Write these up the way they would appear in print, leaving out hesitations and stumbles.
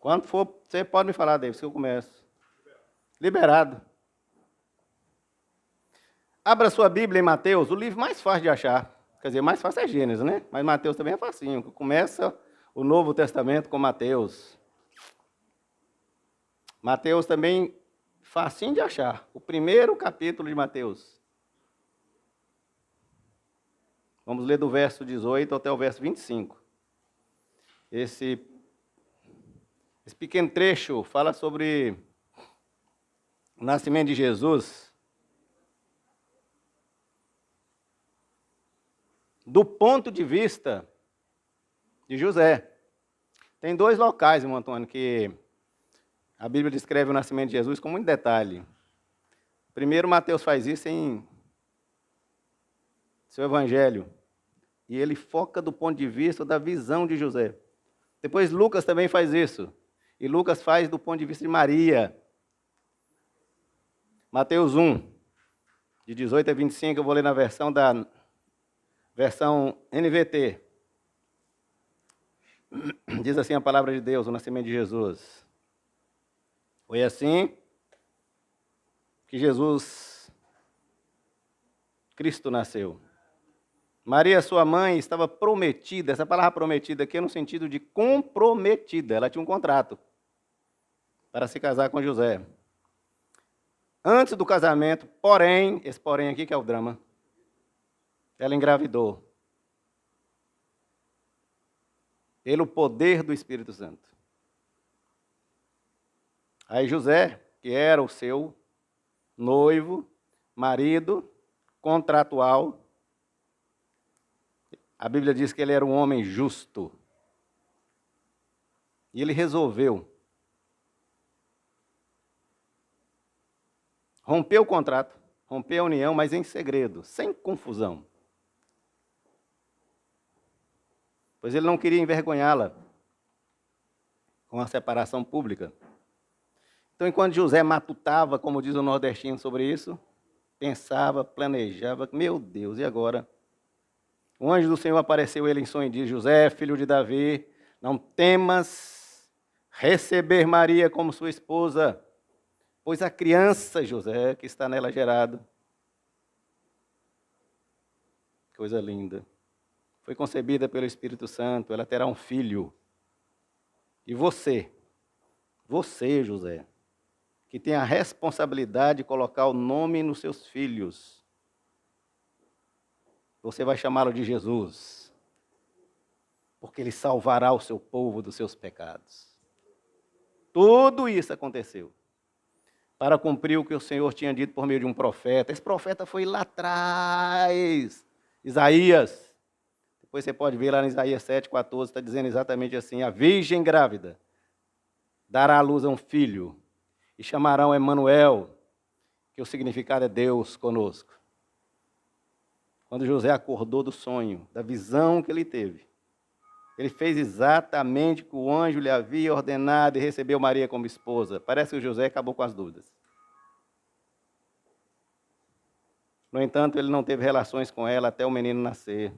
Quando for, você pode me falar, David, que eu começo. Liberado. Abra sua Bíblia em Mateus, o livro mais fácil de achar. Quer dizer, mais fácil é Gênesis, né? Mas Mateus também é facinho. Começa o Novo Testamento com Mateus. Mateus também facinho de achar. O primeiro capítulo de Mateus. Vamos ler do verso 18 até o verso 25. Esse pequeno trecho fala sobre o nascimento de Jesus do ponto de vista de José. Tem dois locais, irmão Antônio, que a Bíblia descreve o nascimento de Jesus com muito detalhe. Primeiro, Mateus faz isso em seu evangelho. E ele foca do ponto de vista da visão de José. Depois, Lucas também faz isso. E Lucas faz do ponto de vista de Maria. Mateus 1, de 18 a 25, eu vou ler na versão NVT. Diz assim a palavra de Deus, o nascimento de Jesus. Foi assim que Jesus Cristo nasceu. Maria, sua mãe, estava prometida. Essa palavra prometida aqui é no sentido de comprometida. Ela tinha um contrato para se casar com José. Antes do casamento, porém, esse porém aqui que é o drama, ela engravidou. Pelo poder do Espírito Santo. Aí José, que era o seu noivo, marido, contratual, a Bíblia diz que ele era um homem justo. E ele resolveu romper o contrato, romper a união, mas em segredo, sem confusão. Pois ele não queria envergonhá-la com a separação pública. Então, enquanto José matutava, como diz o nordestino sobre isso, pensava, planejava, meu Deus, e agora? O anjo do Senhor apareceu a ele em sonho e disse: José, filho de Davi, não temas receber Maria como sua esposa, pois a criança, José, que está nela gerado, coisa linda, foi concebida pelo Espírito Santo, ela terá um filho. E você, José, que tem a responsabilidade de colocar o nome nos seus filhos, você vai chamá-lo de Jesus, porque ele salvará o seu povo dos seus pecados. Tudo isso aconteceu para cumprir o que o Senhor tinha dito por meio de um profeta. Esse profeta foi lá atrás, Isaías. Depois você pode ver lá em Isaías 7,14, está dizendo exatamente assim: a virgem grávida dará à luz a um filho e chamarão Emanuel, que o significado é Deus conosco. Quando José acordou do sonho, da visão que ele teve, ele fez exatamente o que o anjo lhe havia ordenado e recebeu Maria como esposa. Parece que o José acabou com as dúvidas. No entanto, ele não teve relações com ela até o menino nascer.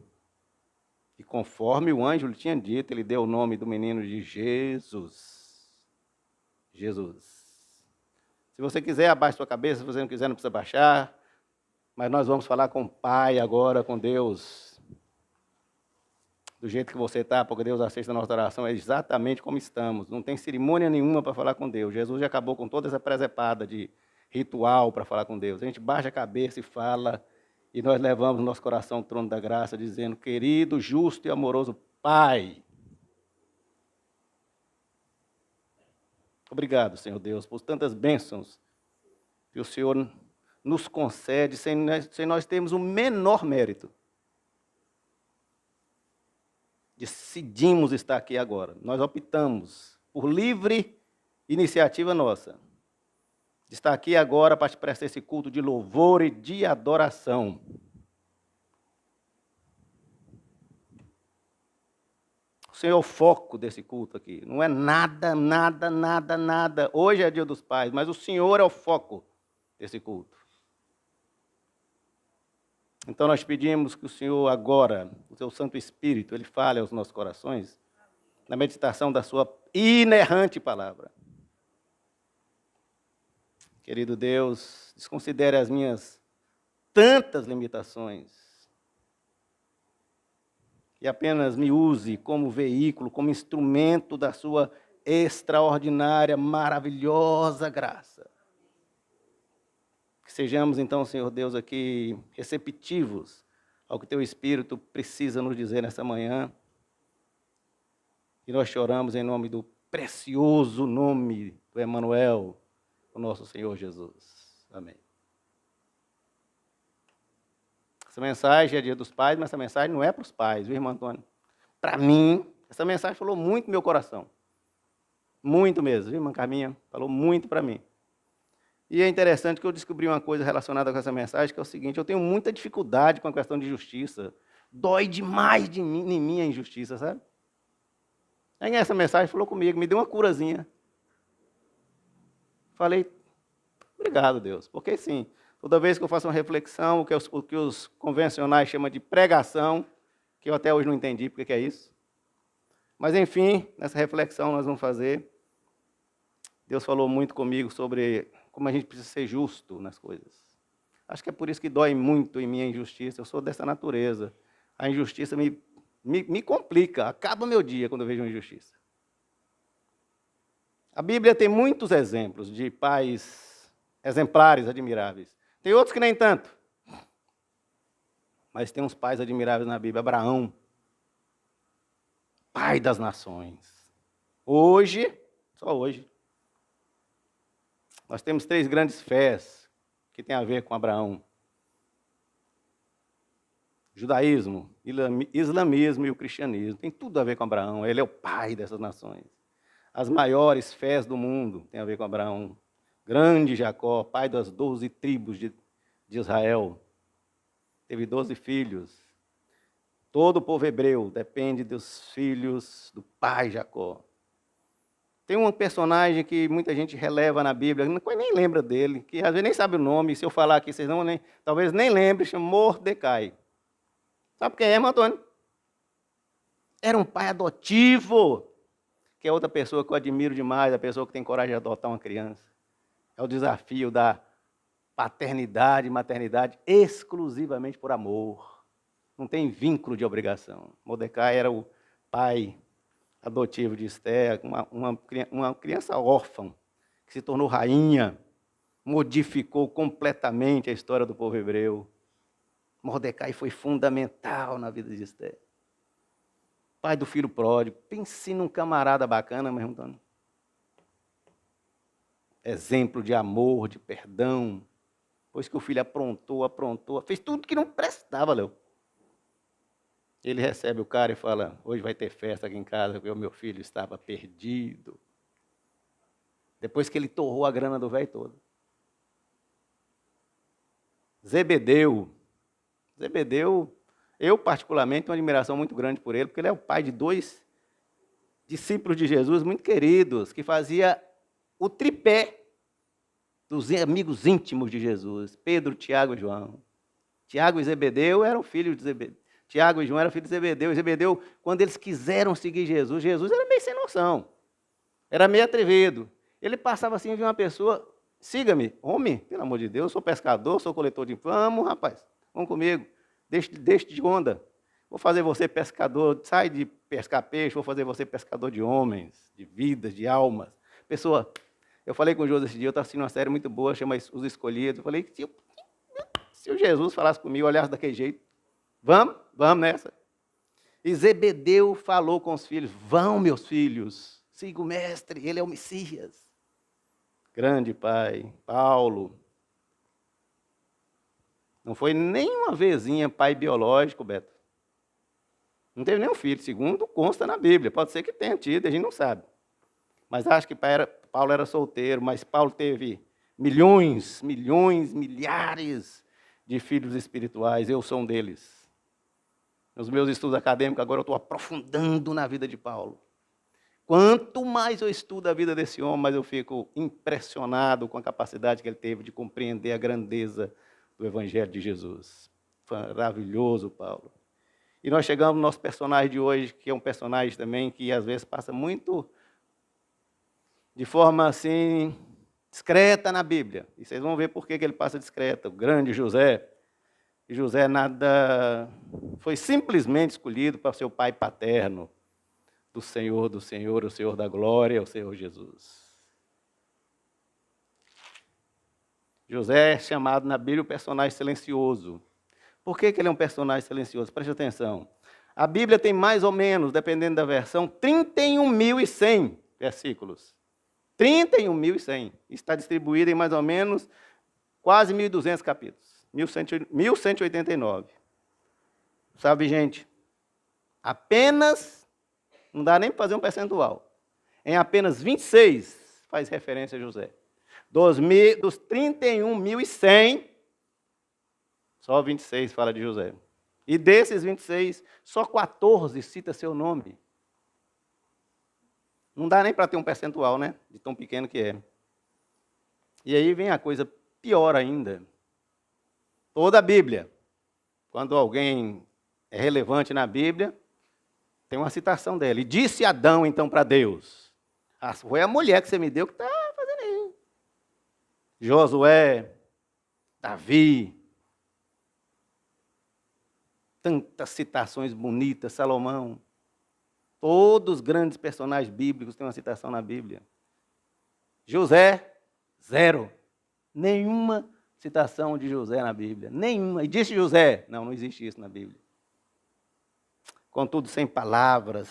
E conforme o anjo lhe tinha dito, ele deu o nome do menino de Jesus. Jesus. Se você quiser, abaixe sua cabeça. Se você não quiser, não precisa baixar. Mas nós vamos falar com o Pai agora, com Deus. Do jeito que você está, porque Deus aceita a nossa oração, é exatamente como estamos. Não tem cerimônia nenhuma para falar com Deus. Jesus já acabou com toda essa presepada de ritual para falar com Deus. A gente baixa a cabeça e fala, e nós levamos o nosso coração ao trono da graça, dizendo: querido, justo e amoroso Pai, obrigado, Senhor Deus, por tantas bênçãos que o Senhor nos concede sem nós termos o menor mérito. Decidimos estar aqui agora. Nós optamos por livre iniciativa nossa de estar aqui agora para te prestar esse culto de louvor e de adoração. O Senhor é o foco desse culto aqui. Não é nada. Hoje é dia dos pais, mas o Senhor é o foco desse culto. Então nós pedimos que o Senhor agora, o seu Santo Espírito, ele fale aos nossos corações na meditação da sua inerrante palavra. Querido Deus, desconsidere as minhas tantas limitações e apenas me use como veículo, como instrumento da sua extraordinária, maravilhosa graça. Que sejamos, então, Senhor Deus, aqui receptivos ao que Teu Espírito precisa nos dizer nessa manhã. E nós choramos em nome do precioso nome do Emanuel, o nosso Senhor Jesus. Amém. Essa mensagem é Dia dos Pais, mas essa mensagem não é para os pais, viu, irmão Antônio? Para mim, essa mensagem falou muito no meu coração. Muito mesmo, viu, irmã Carminha? Falou muito para mim. E é interessante que eu descobri uma coisa relacionada com essa mensagem, que é o seguinte: eu tenho muita dificuldade com a questão de justiça. Dói demais em mim a injustiça, sabe? Aí essa mensagem falou comigo, me deu uma curazinha. Falei, obrigado, Deus. Porque, sim, toda vez que eu faço uma reflexão, o que os convencionais chamam de pregação, que eu até hoje não entendi porque que é isso. Mas, enfim, nessa reflexão nós vamos fazer. Deus falou muito comigo sobre como a gente precisa ser justo nas coisas. Acho que é por isso que dói muito em mim a injustiça. Eu sou dessa natureza. A injustiça me complica, acaba meu dia quando eu vejo uma injustiça. A Bíblia tem muitos exemplos de pais exemplares, admiráveis. Tem outros que nem tanto. Mas tem uns pais admiráveis na Bíblia. Abraão, pai das nações. Hoje, só hoje, nós temos 3 grandes fés que têm a ver com Abraão. Judaísmo, islamismo e o cristianismo. Tem tudo a ver com Abraão. Ele é o pai dessas nações. As maiores fés do mundo têm a ver com Abraão. Grande Jacó, pai das 12 tribos de Israel. Teve 12 filhos. Todo o povo hebreu depende dos filhos do pai Jacó. Tem um personagem que muita gente releva na Bíblia, nem lembra dele, que às vezes nem sabe o nome, se eu falar aqui, vocês não, talvez nem lembrem, chama Mordecai. Sabe quem é, irmão Antônio? Era um pai adotivo, que é outra pessoa que eu admiro demais, a pessoa que tem coragem de adotar uma criança. É o desafio da paternidade e maternidade exclusivamente por amor. Não tem vínculo de obrigação. Mordecai era o pai adotivo de Esther, uma criança órfã, que se tornou rainha, modificou completamente a história do povo hebreu. Mordecai foi fundamental na vida de Esther. Pai do filho pródigo. Pense num camarada bacana, meu irmão Antônio. Exemplo de amor, de perdão. Pois que o filho aprontou, fez tudo que não prestava, Léo. Ele recebe o cara e fala, hoje vai ter festa aqui em casa, porque o meu filho estava perdido. Depois que ele torrou a grana do velho todo. Zebedeu, eu particularmente tenho uma admiração muito grande por ele, porque ele é o pai de 2 discípulos de Jesus muito queridos, que fazia o tripé dos amigos íntimos de Jesus, Pedro, Tiago e João. Tiago e Zebedeu eram filhos de Zebedeu. Tiago e João eram filhos de Zebedeu. E Zebedeu, quando eles quiseram seguir Jesus, Jesus era meio sem noção. Era meio atrevido. Ele passava assim, via uma pessoa, siga-me. Homem, pelo amor de Deus, eu sou pescador, sou coletor de... Vamos, rapaz, vamos comigo. Deixe de onda. Vou fazer você pescador, sai de pescar peixe, vou fazer você pescador de homens, de vidas, de almas. Pessoa, eu falei com o José esse dia, eu estava assistindo uma série muito boa, chama Os Escolhidos. Eu falei, se o Jesus falasse comigo, olhasse daquele jeito, vamos nessa. E Zebedeu falou com os filhos, vão, meus filhos, siga o mestre, ele é o Messias. Grande pai, Paulo. Não foi nem uma vezinha pai biológico, Beto. Não teve nenhum filho, segundo consta na Bíblia. Pode ser que tenha tido, a gente não sabe. Mas acho que Paulo era solteiro, mas Paulo teve milhares de filhos espirituais. Eu sou um deles. Nos meus estudos acadêmicos, agora eu estou aprofundando na vida de Paulo. Quanto mais eu estudo a vida desse homem, mais eu fico impressionado com a capacidade que ele teve de compreender a grandeza do Evangelho de Jesus. Maravilhoso, Paulo. E nós chegamos no nosso personagem de hoje, que é um personagem também que às vezes passa muito de forma assim discreta na Bíblia. E vocês vão ver por que ele passa discreto. O grande José. E José nada foi simplesmente escolhido para ser o pai paterno do Senhor, o Senhor da glória, o Senhor Jesus. José é chamado na Bíblia o personagem silencioso. Por que ele é um personagem silencioso? Preste atenção. A Bíblia tem mais ou menos, dependendo da versão, 31.100 versículos. 31.100. Está distribuído em mais ou menos quase 1.200 capítulos. 1.189. Sabe, gente? Apenas, não dá nem para fazer um percentual. Em apenas 26 faz referência a José. Dos 31.100, só 26 fala de José. E desses 26, só 14 cita seu nome. Não dá nem para ter um percentual, né? De tão pequeno que é. E aí vem a coisa pior ainda. Toda a Bíblia, quando alguém é relevante na Bíblia, tem uma citação dele. E disse Adão, então, para Deus: foi a mulher que você me deu que está fazendo aí. Josué, Davi, tantas citações bonitas, Salomão. Todos os grandes personagens bíblicos têm uma citação na Bíblia. José, zero. Nenhuma citação de José na Bíblia. Nenhuma. E disse José. Não, não existe isso na Bíblia. Contudo, sem palavras.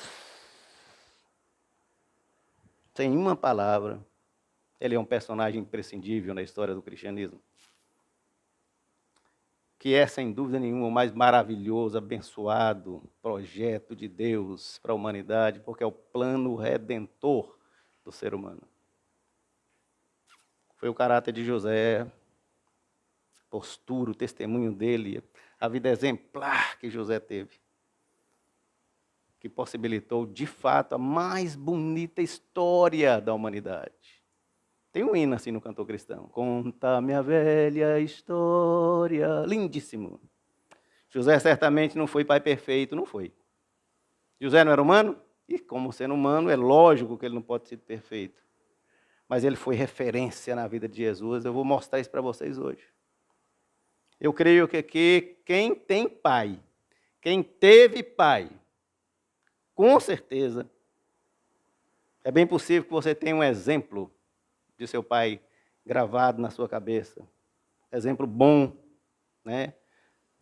Sem uma palavra. Ele é um personagem imprescindível na história do cristianismo. Que é, sem dúvida nenhuma, o mais maravilhoso, abençoado projeto de Deus para a humanidade, porque é o plano redentor do ser humano. Foi o caráter de José, postura, o testemunho dele, a vida exemplar que José teve, que possibilitou, de fato, a mais bonita história da humanidade. Tem um hino assim no cantor cristão. Conta minha velha história. Lindíssimo. José certamente não foi pai perfeito, não foi. José não era humano? E como sendo humano, é lógico que ele não pode ser perfeito. Mas ele foi referência na vida de Jesus. Eu vou mostrar isso para vocês hoje. Eu creio que quem tem pai, quem teve pai, com certeza, é bem possível que você tenha um exemplo de seu pai gravado na sua cabeça. Exemplo bom, né?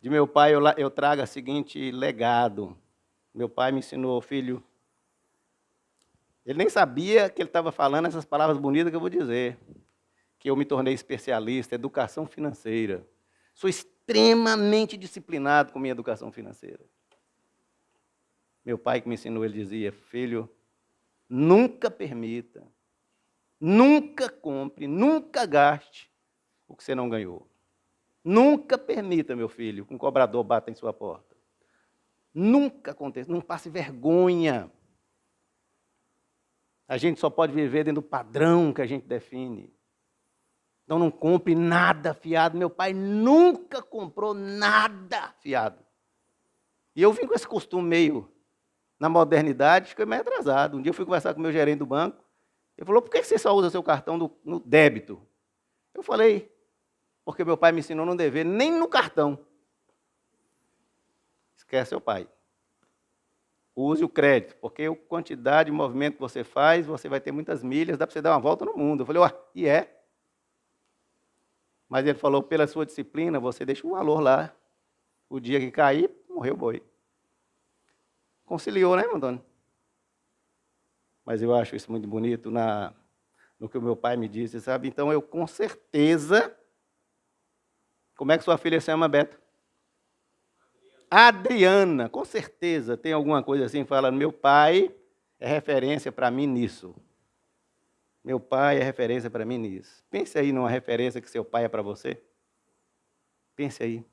De meu pai eu trago o seguinte legado. Meu pai me ensinou, filho, ele nem sabia que ele estava falando essas palavras bonitas que eu vou dizer, que eu me tornei especialista em educação financeira. Sou extremamente disciplinado com minha educação financeira. Meu pai que me ensinou, ele dizia, filho, nunca permita, nunca compre, nunca gaste o que você não ganhou. Nunca permita, meu filho, que um cobrador bata em sua porta. Nunca aconteça, não passe vergonha. A gente só pode viver dentro do padrão que a gente define. Então não compre nada fiado. Meu pai nunca comprou nada fiado. E eu vim com esse costume meio na modernidade, fiquei meio atrasado. Um dia eu fui conversar com o meu gerente do banco. Ele falou, por que você só usa seu cartão no débito? Eu falei, porque meu pai me ensinou a não dever nem no cartão. Esquece seu pai. Use o crédito, porque a quantidade de movimento que você faz, você vai ter muitas milhas, dá para você dar uma volta no mundo. Eu falei, ué, e é? Mas ele falou, pela sua disciplina, você deixa um valor lá. O dia que cair, morreu o boi. Conciliou, né, Antônio? Mas eu acho isso muito bonito no que o meu pai me disse, sabe? Então, eu com certeza... Como é que sua filha se chama, Beto? Adriana, com certeza tem alguma coisa assim, falando, meu pai é referência para mim nisso. Meu pai é referência para mim nisso. Pense aí numa referência que seu pai é para você. Pense aí.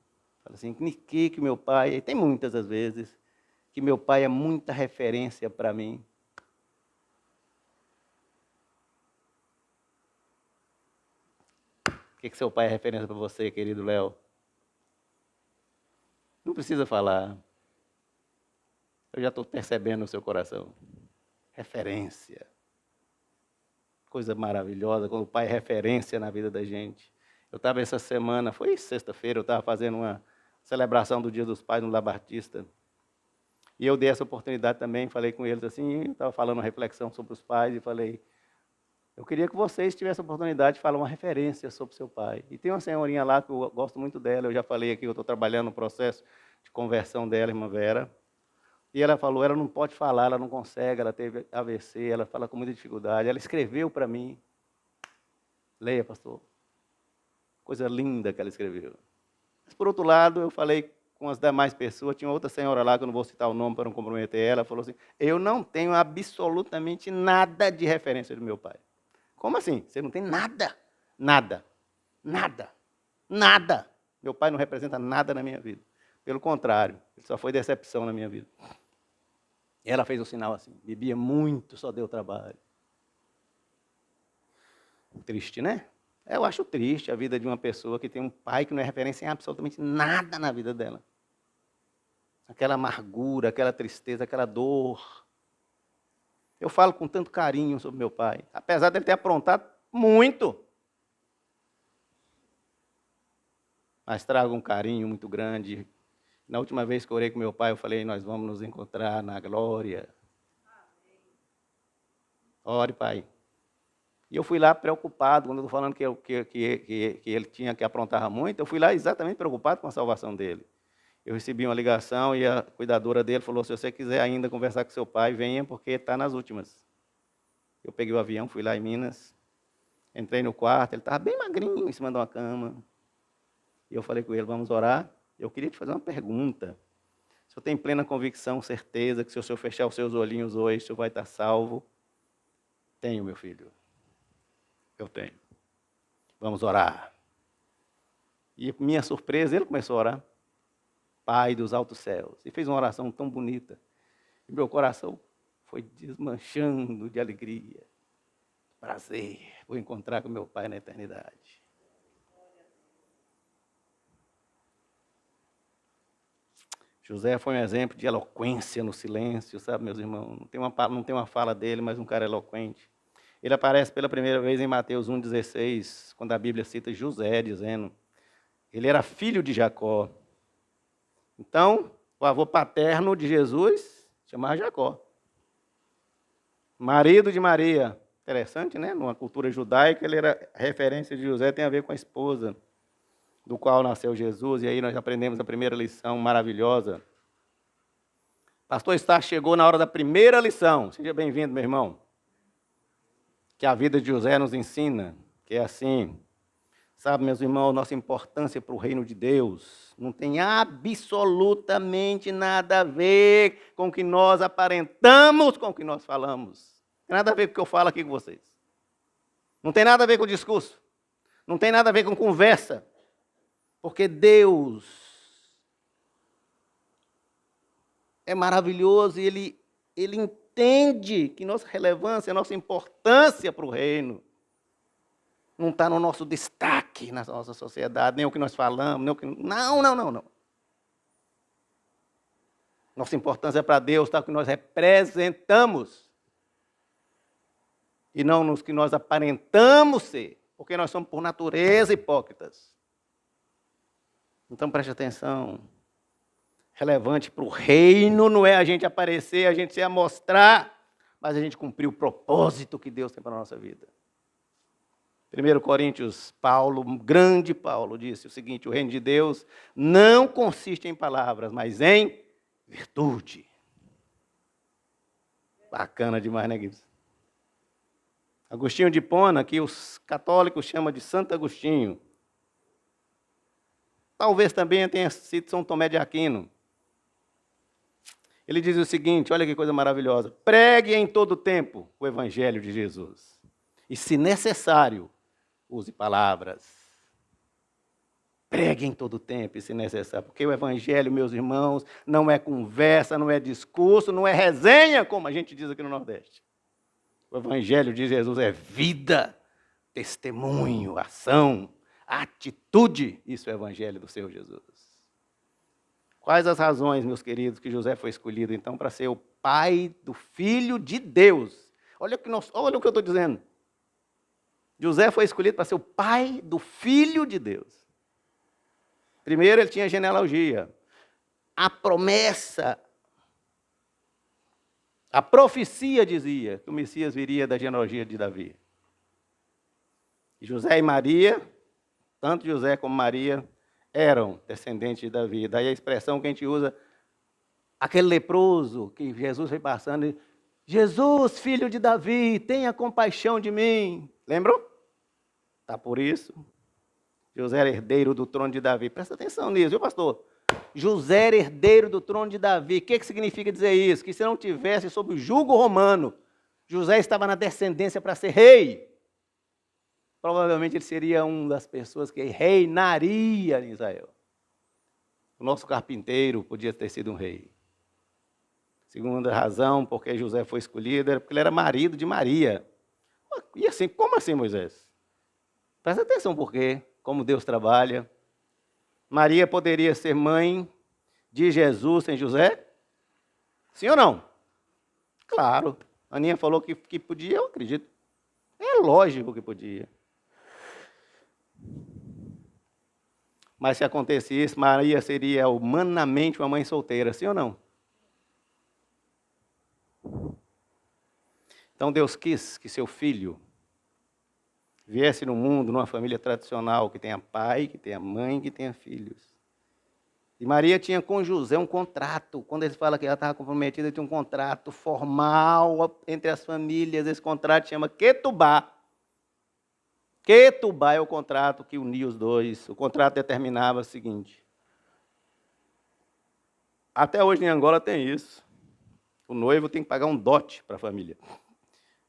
Fala assim, que meu pai... Tem muitas às vezes que meu pai é muita referência para mim. O que seu pai é referência para você, querido Léo? Não precisa falar. Eu já estou percebendo no seu coração. Referência. Coisa maravilhosa, quando o pai é referência na vida da gente. Eu estava essa semana, foi sexta-feira, eu estava fazendo uma celebração do Dia dos Pais no Lar Batista. E eu dei essa oportunidade também, falei com eles assim, estava falando uma reflexão sobre os pais e falei, eu queria que vocês tivessem a oportunidade de falar uma referência sobre seu pai. E tem uma senhorinha lá que eu gosto muito dela, eu já falei aqui, eu estou trabalhando no processo de conversão dela, irmã Vera. E ela falou, ela não pode falar, ela não consegue, ela teve AVC, ela fala com muita dificuldade. Ela escreveu para mim. Leia, pastor. Coisa linda que ela escreveu. Mas, por outro lado, eu falei com as demais pessoas, tinha outra senhora lá, que eu não vou citar o nome para não comprometer ela, falou assim, eu não tenho absolutamente nada de referência do meu pai. Como assim? Você não tem nada? Nada. Nada. Nada. Meu pai não representa nada na minha vida. Pelo contrário, ele só foi decepção na minha vida. Ela fez um sinal assim, bebia muito, só deu trabalho. Triste, né? Eu acho triste a vida de uma pessoa que tem um pai que não é referência em absolutamente nada na vida dela. Aquela amargura, aquela tristeza, aquela dor. Eu falo com tanto carinho sobre meu pai, apesar dele ter aprontado muito. Mas trago um carinho muito grande. Na última vez que eu orei com meu pai, eu falei, nós vamos nos encontrar na glória. Ore, pai. E eu fui lá preocupado, quando eu estou falando que ele tinha que aprontar muito, eu fui lá exatamente preocupado com a salvação dele. Eu recebi uma ligação e a cuidadora dele falou, se você quiser ainda conversar com seu pai, venha, porque está nas últimas. Eu peguei o avião, fui lá em Minas, entrei no quarto, ele estava bem magrinho em cima de uma cama. E eu falei com ele, vamos orar? Eu queria te fazer uma pergunta. O senhor tem plena convicção, certeza, que se o senhor fechar os seus olhinhos hoje, o senhor vai estar salvo? Tenho, meu filho. Eu tenho. Vamos orar. E minha surpresa, ele começou a orar. Pai dos altos céus. E fez uma oração tão bonita. E meu coração foi desmanchando de alegria. Prazer. Vou encontrar com meu pai na eternidade. José foi um exemplo de eloquência no silêncio, sabe, meus irmãos? Não tem uma fala dele, mas um cara eloquente. Ele aparece pela primeira vez em Mateus 1,16, quando a Bíblia cita José, dizendo, ele era filho de Jacó. Então, o avô paterno de Jesus chamava Jacó. Marido de Maria. Interessante, né? Numa cultura judaica, ele era referência de José, tem a ver com a esposa do qual nasceu Jesus. E aí nós aprendemos a primeira lição maravilhosa. Pastor Star chegou na hora da primeira lição. Seja bem-vindo, meu irmão. Que a vida de José nos ensina, que é assim. Sabe, meus irmãos, nossa importância para o reino de Deus não tem absolutamente nada a ver com o que nós aparentamos, com o que nós falamos. Não tem nada a ver com o que eu falo aqui com vocês. Não tem nada a ver com o discurso. Não tem nada a ver com conversa. Porque Deus é maravilhoso e Ele entende que nossa relevância, nossa importância para o reino não está no nosso destaque na nossa sociedade, nem o que nós falamos, nem o que... Não. Nossa importância para Deus está no que nós representamos e não nos que nós aparentamos ser, porque nós somos, por natureza, hipócritas. Então, preste atenção. Relevante para o reino não é a gente aparecer, a gente se amostrar, mas a gente cumprir o propósito que Deus tem para a nossa vida. 1 Coríntios, Paulo, grande Paulo, disse o seguinte, o reino de Deus não consiste em palavras, mas em virtude. Bacana demais, né, Guilherme? Agostinho de Hipona, que os católicos chamam de Santo Agostinho. Talvez também tenha sido São Tomé de Aquino. Ele diz o seguinte, olha que coisa maravilhosa, pregue em todo tempo o evangelho de Jesus. E, se necessário, use palavras. Pregue em todo tempo, e se necessário. Porque o evangelho, meus irmãos, não é conversa, não é discurso, não é resenha, como a gente diz aqui no Nordeste. O evangelho de Jesus é vida, testemunho, ação, atitude. Isso é o evangelho do Senhor Jesus. Quais as razões, meus queridos, que José foi escolhido, então, para ser o pai do Filho de Deus? Olha o que eu estou dizendo. José foi escolhido para ser o pai do Filho de Deus. Primeiro, ele tinha genealogia. A promessa, a profecia dizia que o Messias viria da genealogia de Davi. José e Maria, tanto José como Maria, eram descendentes de Davi. Daí a expressão que a gente usa, aquele leproso que Jesus foi passando, Jesus, filho de Davi, tenha compaixão de mim. Lembram? Tá por isso. José era herdeiro do trono de Davi. Presta atenção nisso, viu, pastor? José era herdeiro do trono de Davi. O que significa dizer isso? Que se não tivesse sob o jugo romano, José estava na descendência para ser rei. Provavelmente ele seria uma das pessoas que reinaria em Israel. O nosso carpinteiro podia ter sido um rei. Segunda razão porque José foi escolhido era porque ele era marido de Maria. E assim, como assim, Moisés? Presta atenção porque, como Deus trabalha. Maria poderia ser mãe de Jesus sem José? Sim ou não? Claro. A Aninha falou que podia, eu acredito. É lógico que podia. Mas se acontecesse isso, Maria seria humanamente uma mãe solteira, sim ou não? Então Deus quis que seu filho viesse no mundo numa família tradicional, que tenha pai, que tenha mãe, que tenha filhos. E Maria tinha com José um contrato. Quando ele fala que ela estava comprometida, tinha um contrato formal entre as famílias. Esse contrato chama Ketubá. Ketubá é o contrato que unia os dois. O contrato determinava o seguinte. Até hoje em Angola tem isso. O noivo tem que pagar um dote para a família.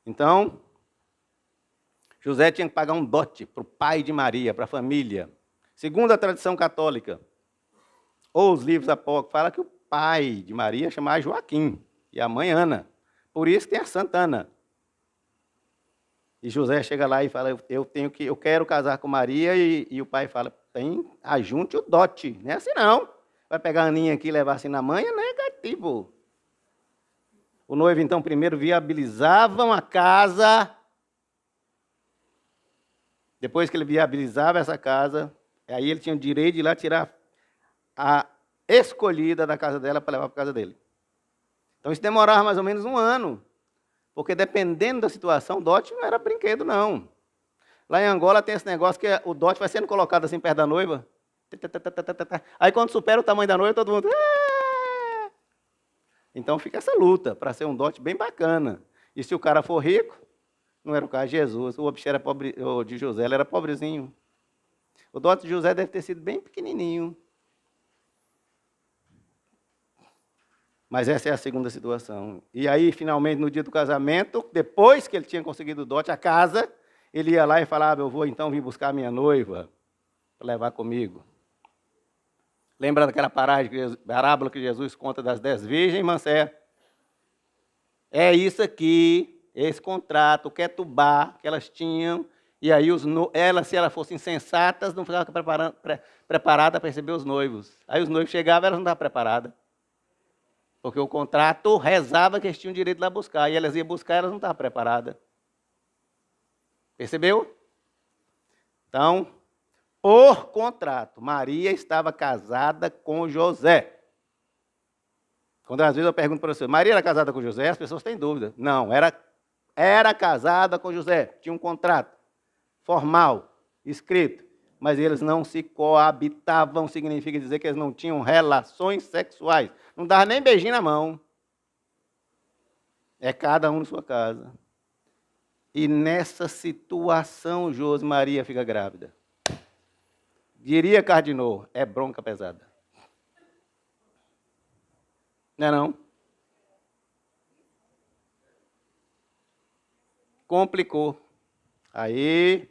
Então, José tinha que pagar um dote para o pai de Maria, para a família. Segundo a tradição católica, ou os livros apócrifos, fala que o pai de Maria chamava Joaquim e a mãe Ana. Por isso tem a Santa Ana. E José chega lá e fala, eu quero casar com Maria, e o pai fala, ajunte o dote. Não é assim não. Vai pegar a Aninha aqui e levar assim na mãe, é negativo. O noivo, então, primeiro viabilizava uma casa. Depois que ele viabilizava essa casa, aí ele tinha o direito de ir lá tirar a escolhida da casa dela para levar para a casa dele. Então isso demorava mais ou menos um ano, porque dependendo da situação, o dote não era brinquedo, não. Lá em Angola tem esse negócio que o dote vai sendo colocado assim perto da noiva. Aí quando supera o tamanho da noiva, todo mundo... Então fica essa luta para ser um dote bem bacana. E se o cara for rico, não era o caso de Jesus, o bicho era pobre, o de José, ele era pobrezinho. O dote de José deve ter sido bem pequenininho. Mas essa é a segunda situação. E aí, finalmente, no dia do casamento, depois que ele tinha conseguido o dote, a casa, ele ia lá e falava, eu vou então vir buscar a minha noiva para levar comigo. Lembra daquela parábola que Jesus conta das 10 virgens, Mancé? É isso aqui, esse contrato, o Ketubá que elas tinham, e aí elas, se elas fossem sensatas, não ficavam preparadas para receber os noivos. Aí os noivos chegavam, elas não estavam preparadas. Porque o contrato rezava que eles tinham direito de lá buscar, e elas iam buscar, elas não estavam preparadas. Percebeu? Então, por contrato, Maria estava casada com José. Quando às vezes eu pergunto para você, Maria era casada com José? As pessoas têm dúvida. Não, era casada com José. Tinha um contrato formal, escrito. Mas eles não se coabitavam, significa dizer que eles não tinham relações sexuais. Não dava nem beijinho na mão. É cada um na sua casa. E nessa situação, José Maria fica grávida. Diria Cardinô, é bronca pesada. Não é não? Complicou. Aí,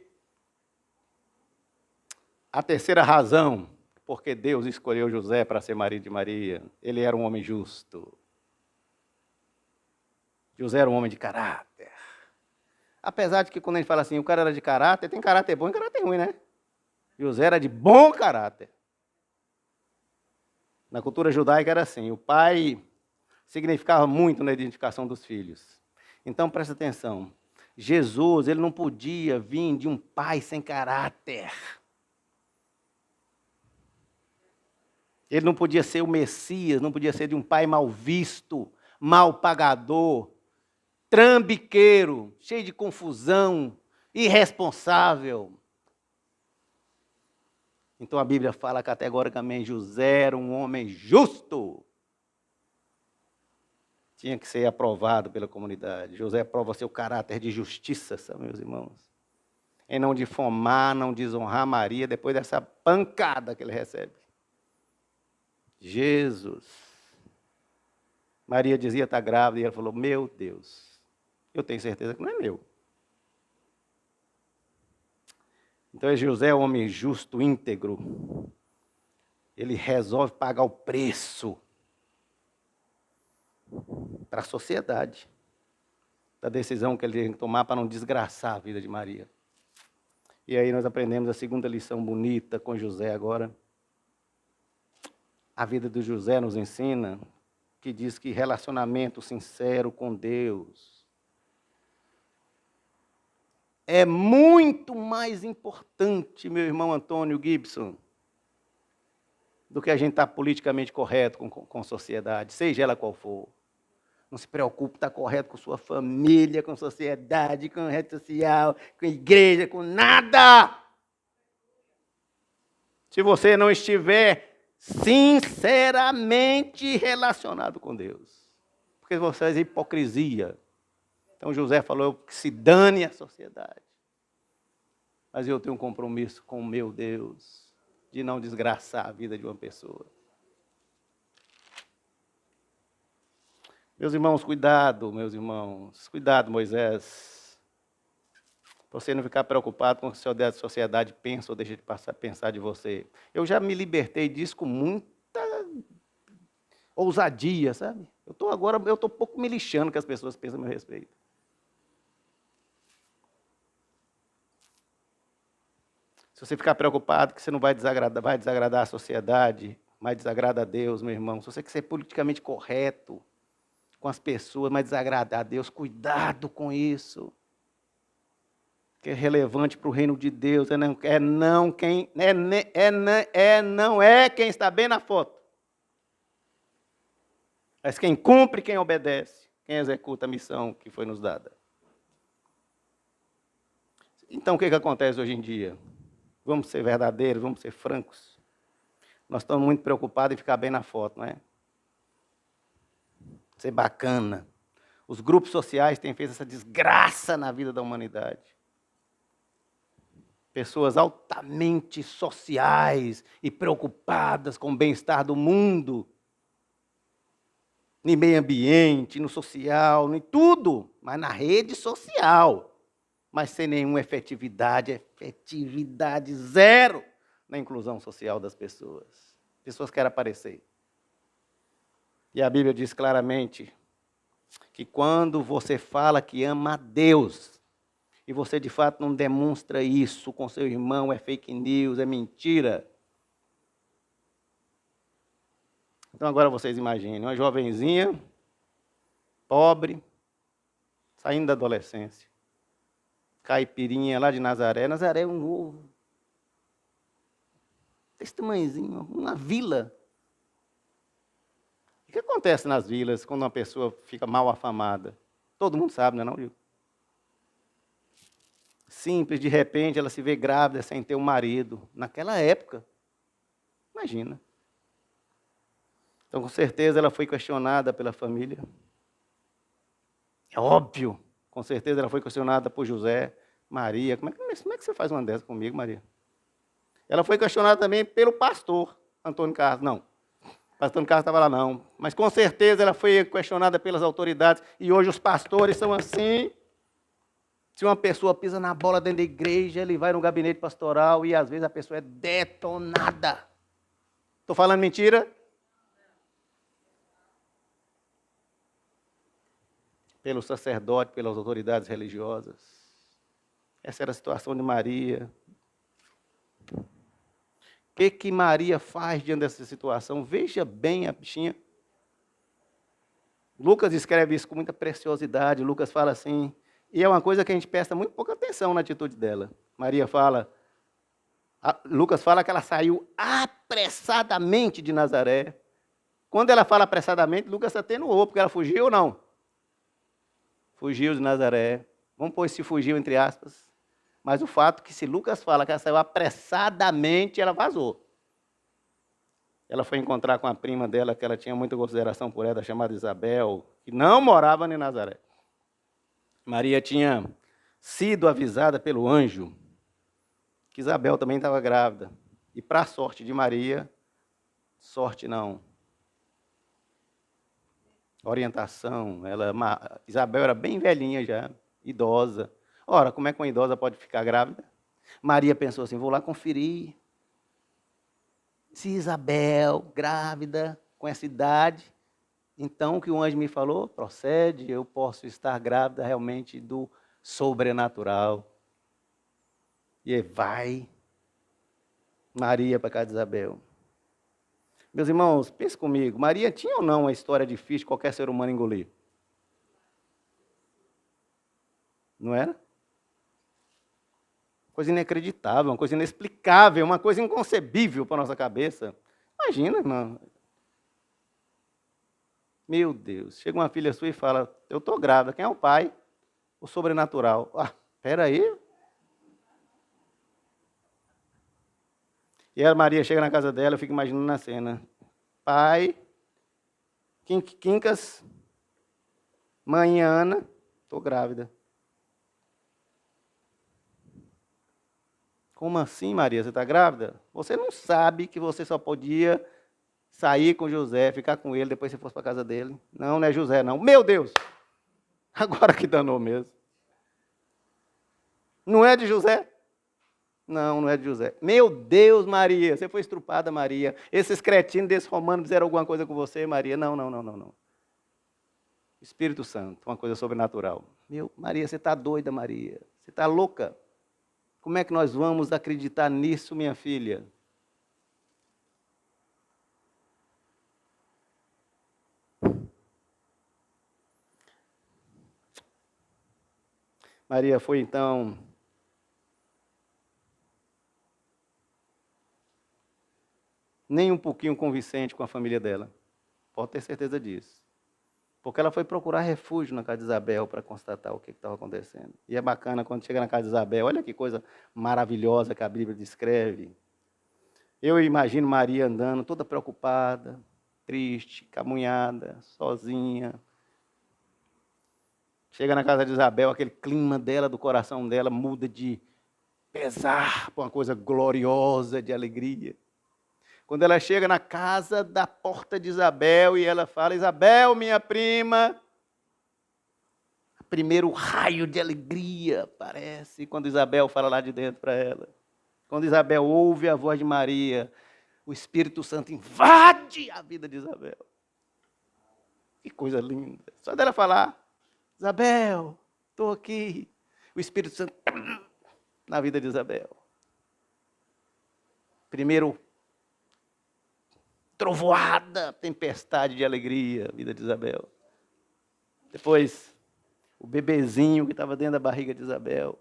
a terceira razão, porque Deus escolheu José para ser marido de Maria, ele era um homem justo. José era um homem de caráter. Apesar de que quando a gente fala assim, o cara era de caráter, tem caráter bom e caráter ruim, né? José era de bom caráter. Na cultura judaica era assim, o pai significava muito na identificação dos filhos. Então, presta atenção, Jesus, ele não podia vir de um pai sem caráter. Ele não podia ser o Messias, não podia ser de um pai mal visto, mal pagador, trambiqueiro, cheio de confusão, irresponsável. Então a Bíblia fala categoricamente, José era um homem justo. Tinha que ser aprovado pela comunidade. José prova seu caráter de justiça, sabe, meus irmãos? Em não difamar, não desonrar Maria depois dessa pancada que ele recebe. Jesus. Maria dizia estar grávida e ela falou, meu Deus, eu tenho certeza que não é meu. Então José é um homem justo, íntegro. Ele resolve pagar o preço para a sociedade da decisão que ele tem que tomar para não desgraçar a vida de Maria. E aí nós aprendemos a segunda lição bonita com José agora. A vida do José nos ensina que diz que relacionamento sincero com Deus é muito mais importante, meu irmão Antônio Gibson, do que a gente estar politicamente correto com a sociedade, seja ela qual for. Não se preocupe, está correto com sua família, com a sociedade, com a rede social, com a igreja, com nada. Se você não estiver sinceramente relacionado com Deus. Porque você faz hipocrisia. Então José falou que se dane a sociedade. Mas eu tenho um compromisso com o meu Deus de não desgraçar a vida de uma pessoa. Meus irmãos, cuidado, Moisés. Você não ficar preocupado com o que a sociedade pensa ou deixa de pensar de você. Eu já me libertei disso com muita ousadia, sabe? Eu estou um pouco me lixando que as pessoas pensam a meu respeito. Se você ficar preocupado que você não vai desagradar a sociedade, mas desagrada a Deus, meu irmão. Se você quer ser politicamente correto com as pessoas, mas desagradar a Deus, cuidado com isso. Que é relevante para o reino de Deus, não é quem está bem na foto. Mas quem cumpre, quem obedece, quem executa a missão que foi nos dada. Então o que acontece hoje em dia? Vamos ser verdadeiros, vamos ser francos. Nós estamos muito preocupados em ficar bem na foto, não é? Ser bacana. Os grupos sociais têm feito essa desgraça na vida da humanidade. Pessoas altamente sociais e preocupadas com o bem-estar do mundo, no meio ambiente, no social, em tudo, mas na rede social, mas sem nenhuma efetividade zero na inclusão social das pessoas. Pessoas querem aparecer. E a Bíblia diz claramente que quando você fala que ama a Deus, e você de fato não demonstra isso com seu irmão, é fake news, é mentira. Então agora vocês imaginem, uma jovenzinha, pobre, saindo da adolescência, caipirinha lá de Nazaré. Nazaré é um ovo, desse tamanhozinho, uma vila. O que acontece nas vilas quando uma pessoa fica mal afamada? Todo mundo sabe, não é não, Gil? Simples, de repente ela se vê grávida sem ter um marido. Naquela época, imagina. Então, com certeza, ela foi questionada pela família. É óbvio, com certeza ela foi questionada por José, Maria. Como é que você faz uma dessa comigo, Maria? Ela foi questionada também pelo pastor Antônio Carlos. Não, o pastor Antônio Carlos estava lá não. Mas com certeza ela foi questionada pelas autoridades. E hoje os pastores são assim. Se uma pessoa pisa na bola dentro da igreja, ele vai no gabinete pastoral e às vezes a pessoa é detonada. Estou falando mentira? Pelo sacerdote, pelas autoridades religiosas. Essa era a situação de Maria. que Maria faz diante dessa situação? Veja bem a bichinha. Lucas escreve isso com muita preciosidade. Lucas fala assim, e é uma coisa que a gente presta muito pouca atenção na atitude dela. Maria fala, Lucas fala que ela saiu apressadamente de Nazaré. Quando ela fala apressadamente, Lucas atenuou, porque ela fugiu ou não? Fugiu de Nazaré. Vamos pôr esse fugiu entre aspas. Mas o fato é que se Lucas fala que ela saiu apressadamente, ela vazou. Ela foi encontrar com a prima dela, que ela tinha muita consideração por ela, chamada Isabel, que não morava em Nazaré. Maria tinha sido avisada pelo anjo que Isabel também estava grávida. E para a sorte de Maria, sorte não, orientação, Isabel era bem velhinha já, idosa. Ora, como é que uma idosa pode ficar grávida? Maria pensou assim, vou lá conferir se Isabel, grávida, com essa idade, então o que o anjo me falou, procede, eu posso estar grávida realmente do sobrenatural. E aí vai Maria para casa de Isabel. Meus irmãos, pense comigo, Maria tinha ou não uma história difícil de qualquer ser humano engolir? Não era? Coisa inacreditável, uma coisa inexplicável, uma coisa inconcebível para a nossa cabeça. Imagina, irmão. Meu Deus, chega uma filha sua e fala, eu estou grávida, quem é o pai? O sobrenatural. Ah, espera aí. E a Maria chega na casa dela, eu fico imaginando a cena. Pai, Quincas, mãe Ana, estou grávida. Como assim, Maria? Você está grávida? Você não sabe que você só podia sair com José, ficar com ele, depois você fosse para a casa dele. Não, não é José, não. Meu Deus! Agora que danou mesmo. Não é de José? Não, não é de José. Meu Deus, Maria, você foi estrupada, Maria. Esses cretinos desses romanos fizeram alguma coisa com você, Maria? Não, não, não, não, não. Espírito Santo, uma coisa sobrenatural. Maria, você está doida, Maria. Você está louca. Como é que nós vamos acreditar nisso, minha filha? Maria foi então nem um pouquinho convincente com a família dela. Pode ter certeza disso. Porque ela foi procurar refúgio na casa de Isabel para constatar o que estava acontecendo. E é bacana quando chega na casa de Isabel, olha que coisa maravilhosa que a Bíblia descreve. Eu imagino Maria andando toda preocupada, triste, camunhada, sozinha. Chega na casa de Isabel, aquele clima dela, do coração dela, muda de pesar para uma coisa gloriosa, de alegria. Quando ela chega na casa da porta de Isabel e ela fala, Isabel, minha prima, primeiro raio de alegria aparece quando Isabel fala lá de dentro para ela. Quando Isabel ouve a voz de Maria, o Espírito Santo invade a vida de Isabel. Que coisa linda. Só dela falar, Isabel, estou aqui. O Espírito Santo na vida de Isabel. Primeiro, trovoada, tempestade de alegria, a vida de Isabel. Depois, o bebezinho que estava dentro da barriga de Isabel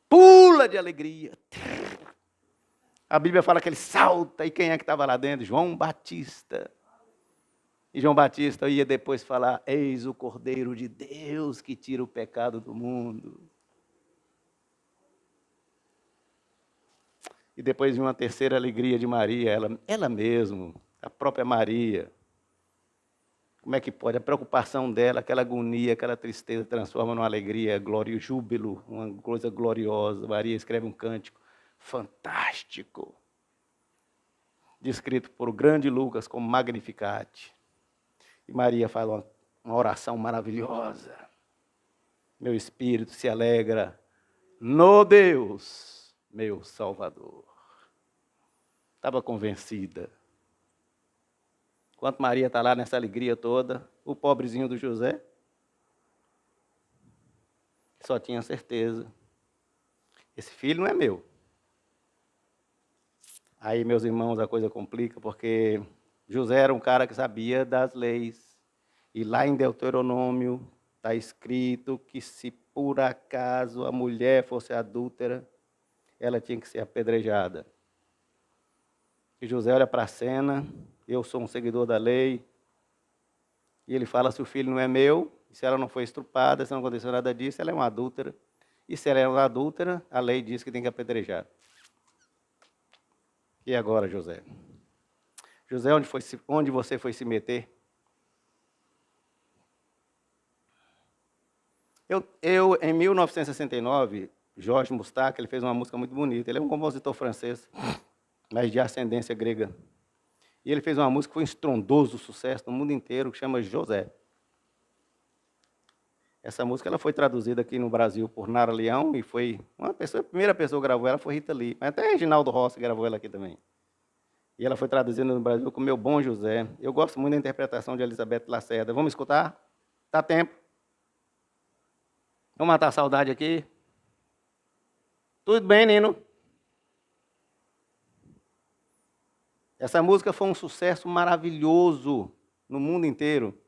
pula de alegria. A Bíblia fala que ele salta, e quem é que estava lá dentro? João Batista. E João Batista ia depois falar, eis o Cordeiro de Deus que tira o pecado do mundo. E depois uma terceira alegria de Maria, ela mesma, a própria Maria. Como é que pode? A preocupação dela, aquela agonia, aquela tristeza, transforma numa alegria, glória, júbilo, uma coisa gloriosa. Maria escreve um cântico fantástico, descrito por o grande Lucas como Magnificat. E Maria faz uma oração maravilhosa. Meu espírito se alegra no Deus, meu Salvador. Estava convencida. Enquanto Maria está lá nessa alegria toda, o pobrezinho do José só tinha certeza. Esse filho não é meu. Aí, meus irmãos, a coisa complica, porque José era um cara que sabia das leis. E lá em Deuteronômio está escrito que se por acaso a mulher fosse adúltera, ela tinha que ser apedrejada. E José olha para a cena, eu sou um seguidor da lei, e ele fala, se o filho não é meu, se ela não foi estrupada, se não aconteceu nada disso, ela é uma adúltera. E se ela é uma adúltera, a lei diz que tem que apedrejar. E agora, José? José, onde você foi se meter? Em 1969, Jorge Moustaki, ele fez uma música muito bonita. Ele é um compositor francês, mas de ascendência grega. E ele fez uma música que foi um estrondoso sucesso no mundo inteiro, que chama José. Essa música ela foi traduzida aqui no Brasil por Nara Leão e foi a primeira pessoa que gravou ela foi Rita Lee. Mas até Reginaldo Rossi gravou ela aqui também. E ela foi traduzida no Brasil como Meu Bom José. Eu gosto muito da interpretação de Elizabeth Lacerda. Vamos escutar? Dá tempo? Vamos matar a saudade aqui? Tudo bem, Nino? Essa música foi um sucesso maravilhoso no mundo inteiro.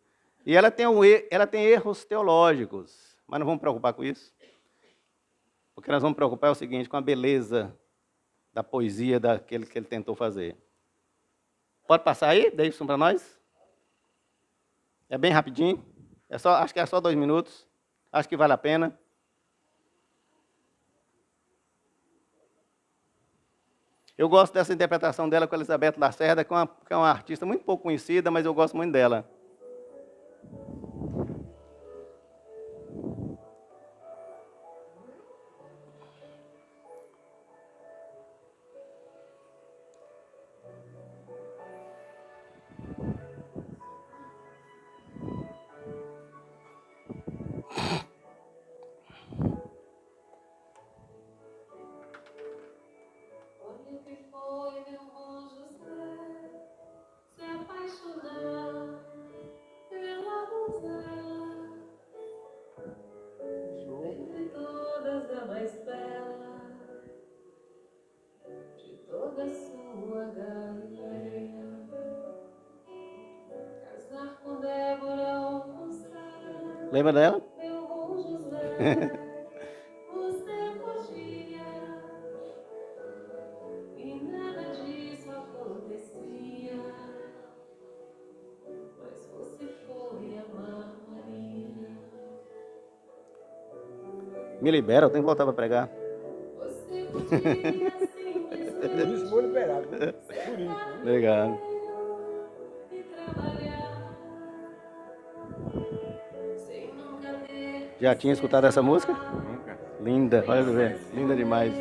E ela tem erros teológicos, mas não vamos preocupar com isso. O que nós vamos preocupar é o seguinte, com a beleza da poesia daquele que ele tentou fazer. Pode passar aí, Davidson, para nós? É bem rapidinho. Acho que é só 2 minutos. Acho que vale a pena. Eu gosto dessa interpretação dela com a Elizabeth Lacerda, que é uma artista muito pouco conhecida, mas eu gosto muito dela. Lembra dela? Me libera, eu tenho que voltar para pregar. Por isso vou liberar. Por isso. Obrigado. Já tinha escutado essa música? Nunca. Linda, olha ver, linda demais.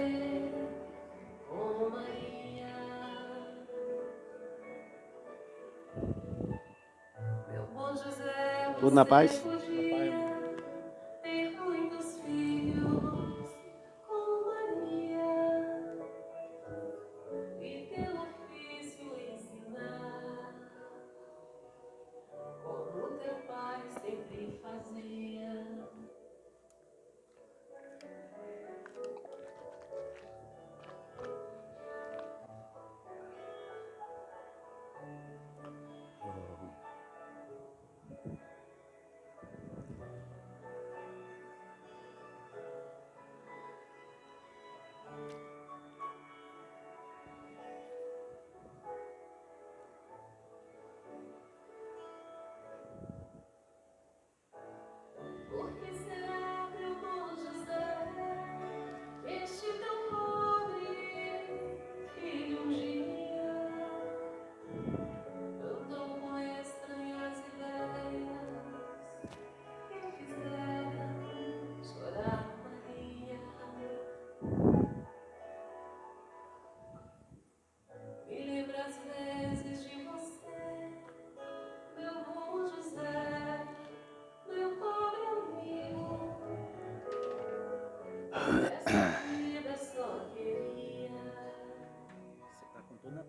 Tudo na paz?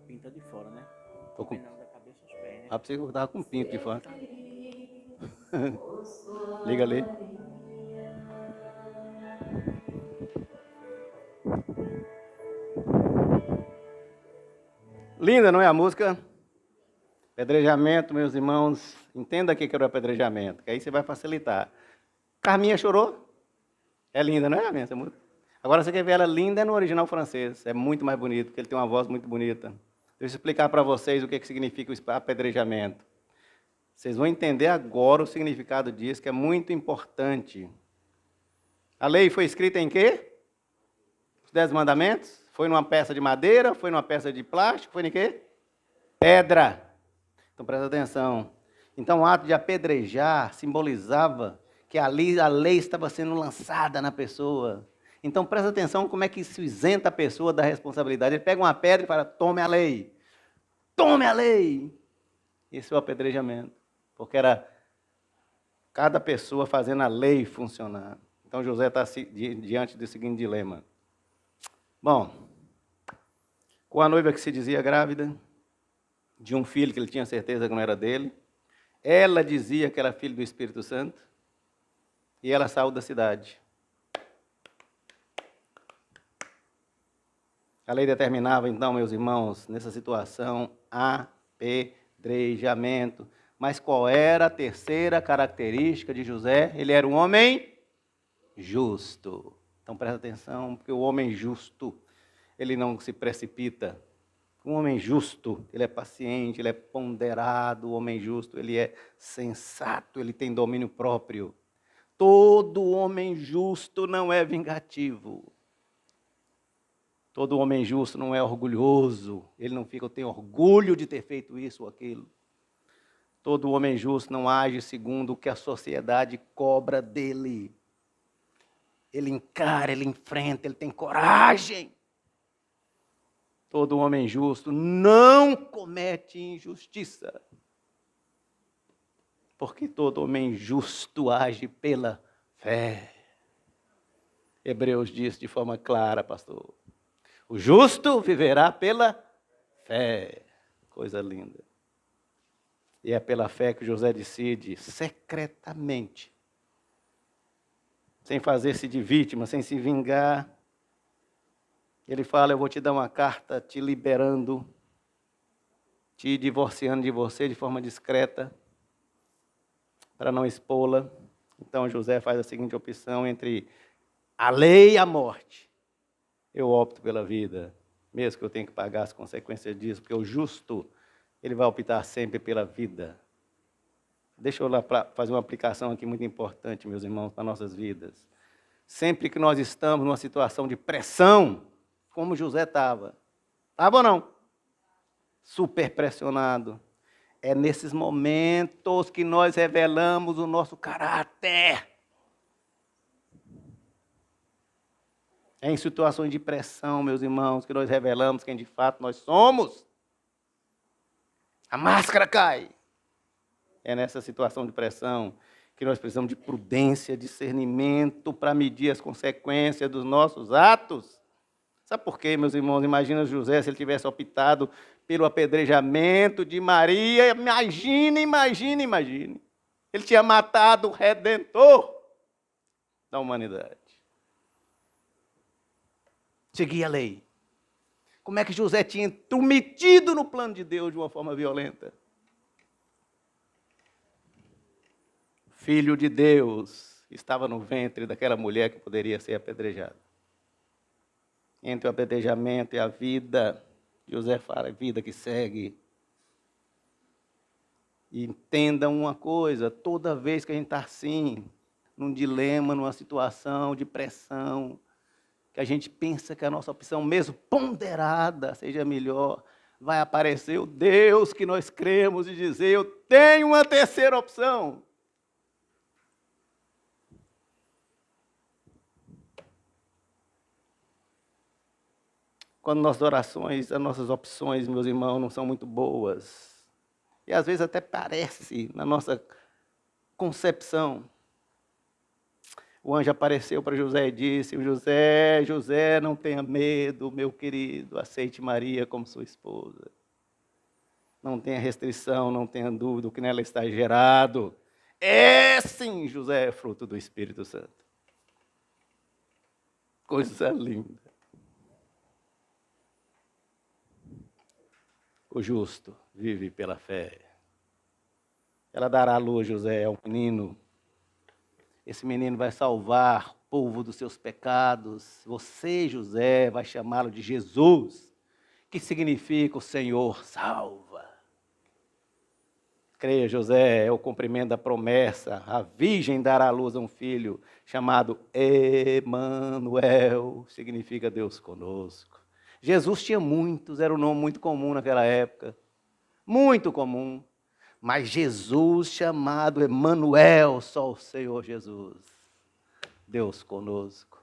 Pinta de fora, né? Tô com... Da cabeça aos pés, né? Ah, pensei que eu tava com pinto de fora. Liga ali. Linda, não é a música? Apedrejamento, meus irmãos. Entenda aqui que era o apedrejamento, que aí você vai facilitar. Carminha chorou? É linda, não é, Carminha, essa música? Agora você quer ver ela linda no original francês. É muito mais bonito, porque ele tem uma voz muito bonita. Deixa eu explicar para vocês o que significa o apedrejamento. Vocês vão entender agora o significado disso, que é muito importante. A lei foi escrita em quê? Os 10 mandamentos? Foi numa peça de madeira? Foi numa peça de plástico? Foi em quê? Pedra. Então presta atenção. Então o ato de apedrejar simbolizava que ali a lei estava sendo lançada na pessoa. Então presta atenção como é que isso isenta a pessoa da responsabilidade. Ele pega uma pedra e fala, tome a lei. Tome a lei. Esse é o apedrejamento. Porque era cada pessoa fazendo a lei funcionar. Então José está diante do seguinte dilema. Bom, com a noiva que se dizia grávida, de um filho que ele tinha certeza que não era dele, ela dizia que era filho do Espírito Santo, e ela saiu da cidade. A lei determinava, então, meus irmãos, nessa situação, apedrejamento. Mas qual era a terceira característica de José? Ele era um homem justo. Então presta atenção, porque o homem justo, ele não se precipita. Um homem justo, ele é paciente, ele é ponderado. O homem justo, ele é sensato, ele tem domínio próprio. Todo homem justo não é vingativo. Todo homem justo não é orgulhoso. Ele não tem orgulho de ter feito isso ou aquilo. Todo homem justo não age segundo o que a sociedade cobra dele. Ele encara, ele enfrenta, ele tem coragem. Todo homem justo não comete injustiça. Porque todo homem justo age pela fé. Hebreus diz de forma clara, pastor. O justo viverá pela fé. Coisa linda. E é pela fé que José decide, secretamente, sem fazer-se de vítima, sem se vingar. Ele fala, eu vou te dar uma carta te liberando, te divorciando de você de forma discreta, para não expô-la. Então José faz a seguinte opção entre a lei e a morte. Eu opto pela vida, mesmo que eu tenha que pagar as consequências disso, porque o justo, ele vai optar sempre pela vida. Deixa eu lá fazer uma aplicação aqui muito importante, meus irmãos, para nossas vidas. Sempre que nós estamos numa situação de pressão, como José estava ou não? Super pressionado. É nesses momentos que nós revelamos o nosso caráter. É em situações de pressão, meus irmãos, que nós revelamos quem de fato nós somos. A máscara cai. É nessa situação de pressão que nós precisamos de prudência, discernimento para medir as consequências dos nossos atos. Sabe por quê, meus irmãos? Imagina José se ele tivesse optado pelo apedrejamento de Maria. Imagine. Ele tinha matado o Redentor da humanidade. Seguia a lei. Como é que José tinha intrometido no plano de Deus de uma forma violenta? Filho de Deus estava no ventre daquela mulher que poderia ser apedrejada. Entre o apedrejamento e a vida, José fala, vida que segue. E entenda uma coisa, toda vez que a gente está assim, num dilema, numa situação de pressão, que a gente pensa que a nossa opção, mesmo ponderada, seja melhor, vai aparecer o Deus que nós cremos e dizer, eu tenho uma terceira opção. Quando nossas orações, as nossas opções, meus irmãos, não são muito boas, e às vezes até parece, na nossa concepção, o anjo apareceu para José e disse, José, não tenha medo, meu querido, aceite Maria como sua esposa. Não tenha restrição, não tenha dúvida, o que nela está gerado. É sim, José é fruto do Espírito Santo. Coisa linda. O justo vive pela fé. Ela dará à luz, José, é um menino. Esse menino vai salvar o povo dos seus pecados. Você, José, vai chamá-lo de Jesus, que significa o Senhor salva. Creia, José, é o cumprimento da promessa. A virgem dará à luz a um filho chamado Emanuel, significa Deus conosco. Jesus tinha muitos, era um nome muito comum naquela época. Muito comum. Mas Jesus chamado Emanuel, só o Senhor Jesus. Deus conosco.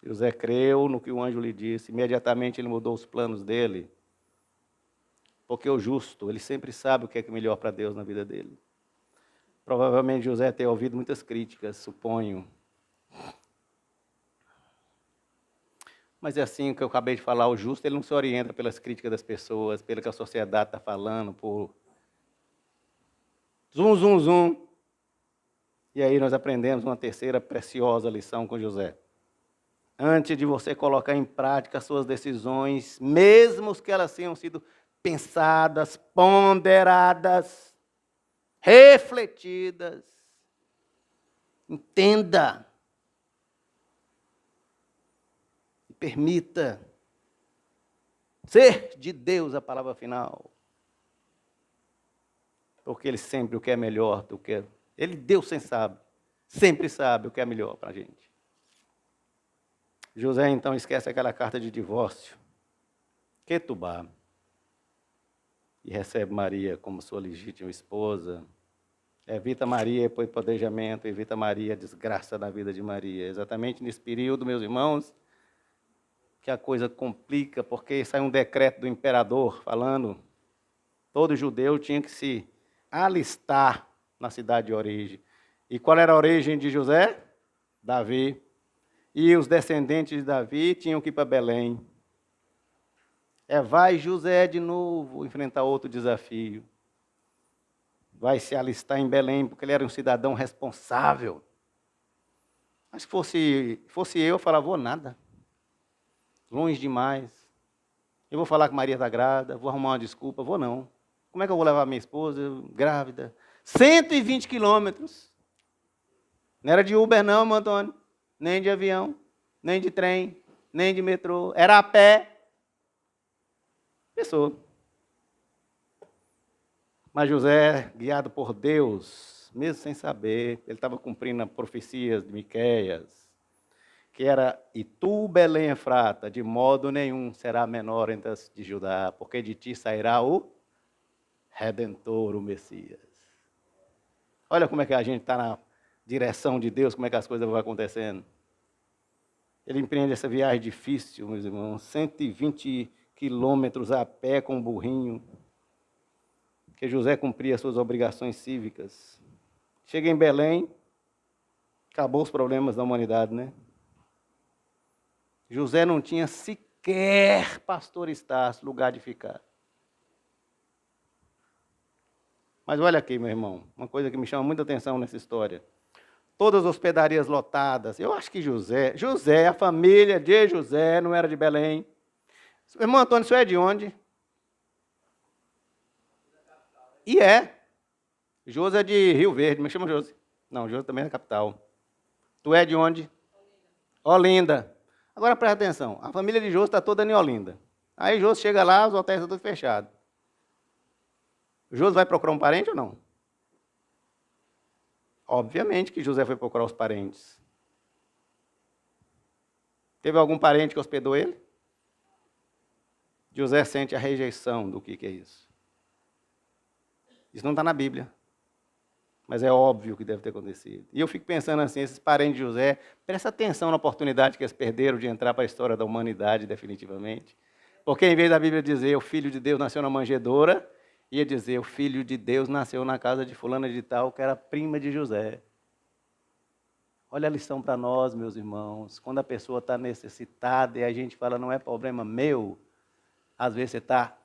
José creu no que o anjo lhe disse. Imediatamente ele mudou os planos dele. Porque o justo, ele sempre sabe o que é melhor para Deus na vida dele. Provavelmente José tenha ouvido muitas críticas, suponho. Mas é assim que eu acabei de falar, o justo ele não se orienta pelas críticas das pessoas, pelo que a sociedade está falando, por zum, zum, zum. E aí nós aprendemos uma terceira preciosa lição com José. Antes de você colocar em prática as suas decisões, mesmo que elas tenham sido pensadas, ponderadas, refletidas, entenda e permita ser de Deus a palavra final. Porque Ele sempre o que é melhor do que... Ele, Deus sempre sabe o que é melhor para a gente. José, então, esquece aquela carta de divórcio, Ketubá, e recebe Maria como sua legítima esposa. Evita Maria por apedrejamento, evita Maria a desgraça da vida de Maria. Exatamente nesse período, meus irmãos, que a coisa complica, porque sai um decreto do imperador falando todo judeu tinha que se alistar na cidade de origem. E qual era a origem de José? Davi. E os descendentes de Davi tinham que ir para Belém. Vai José de novo enfrentar outro desafio. Vai se alistar em Belém, porque ele era um cidadão responsável. Mas se fosse eu falava, vou nada. Longe demais. Eu vou falar que Maria está grávida, vou arrumar uma desculpa, vou não. Como é que eu vou levar minha esposa grávida? 120 quilômetros. Não era de Uber não, meu Antônio. Nem de avião, nem de trem, nem de metrô. Era a pé. Pessoa. Mas José, guiado por Deus, mesmo sem saber, ele estava cumprindo as profecias de Miqueias, que era, e tu, Belém Efrata, de modo nenhum será menor entre as de Judá, porque de ti sairá o Redentor, o Messias. Olha como é que a gente está na direção de Deus, como é que as coisas vão acontecendo. Ele empreende essa viagem difícil, meus irmãos, 120 quilômetros a pé com um burrinho, que José cumpria suas obrigações cívicas. Chega em Belém, acabou os problemas da humanidade, né? José não tinha sequer, pastor Estácio, lugar de ficar. Mas olha aqui, meu irmão, uma coisa que me chama muita atenção nessa história. Todas as hospedarias lotadas. Eu acho que José, a família de José, não era de Belém. Irmão Antônio, isso é de onde? E é. José é de Rio Verde, me chama José. Não, José também é da capital. Tu é de onde? Olinda. Agora presta atenção, a família de José está toda em Olinda. Aí José chega lá, os hotéis estão todos fechados. José vai procurar um parente ou não? Obviamente que José foi procurar os parentes. Teve algum parente que hospedou ele? José sente a rejeição do que é isso. Isso não está na Bíblia. Mas é óbvio que deve ter acontecido. E eu fico pensando assim, esses parentes de José, presta atenção na oportunidade que eles perderam de entrar para a história da humanidade definitivamente. Porque em vez da Bíblia dizer o Filho de Deus nasceu na manjedoura, ia dizer o Filho de Deus nasceu na casa de fulana de tal, que era prima de José. Olha a lição para nós, meus irmãos. Quando a pessoa está necessitada e a gente fala, não é problema meu, às vezes você está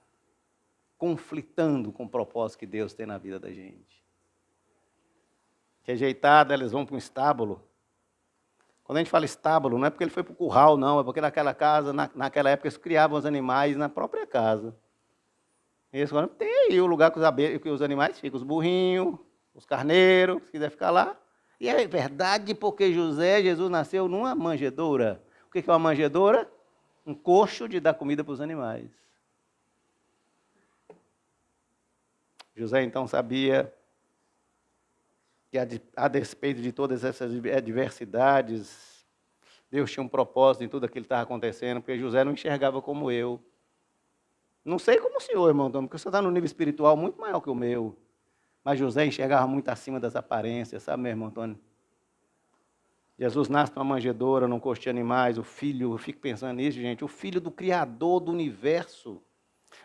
conflitando com o propósito que Deus tem na vida da gente. Rejeitada, eles vão para um estábulo. Quando a gente fala estábulo, não é porque ele foi para o curral, não, é porque naquela casa, naquela época, eles criavam os animais na própria casa. Eles falaram, tem aí o lugar que os animais ficam, os burrinhos, os carneiros, se quiser ficar lá. E é verdade porque Jesus nasceu numa manjedoura. O que é uma manjedoura? Um coxo de dar comida para os animais. José então sabia que a despeito de todas essas adversidades, Deus tinha um propósito em tudo aquilo que estava acontecendo, porque José não enxergava como eu. Não sei como o senhor, irmão Antônio, porque o senhor está num nível espiritual muito maior que o meu. Mas José enxergava muito acima das aparências, sabe, meu irmão Antônio? Jesus nasce numa manjedoura, num coxo de animais, o filho, eu fico pensando nisso, gente, o filho do Criador do universo.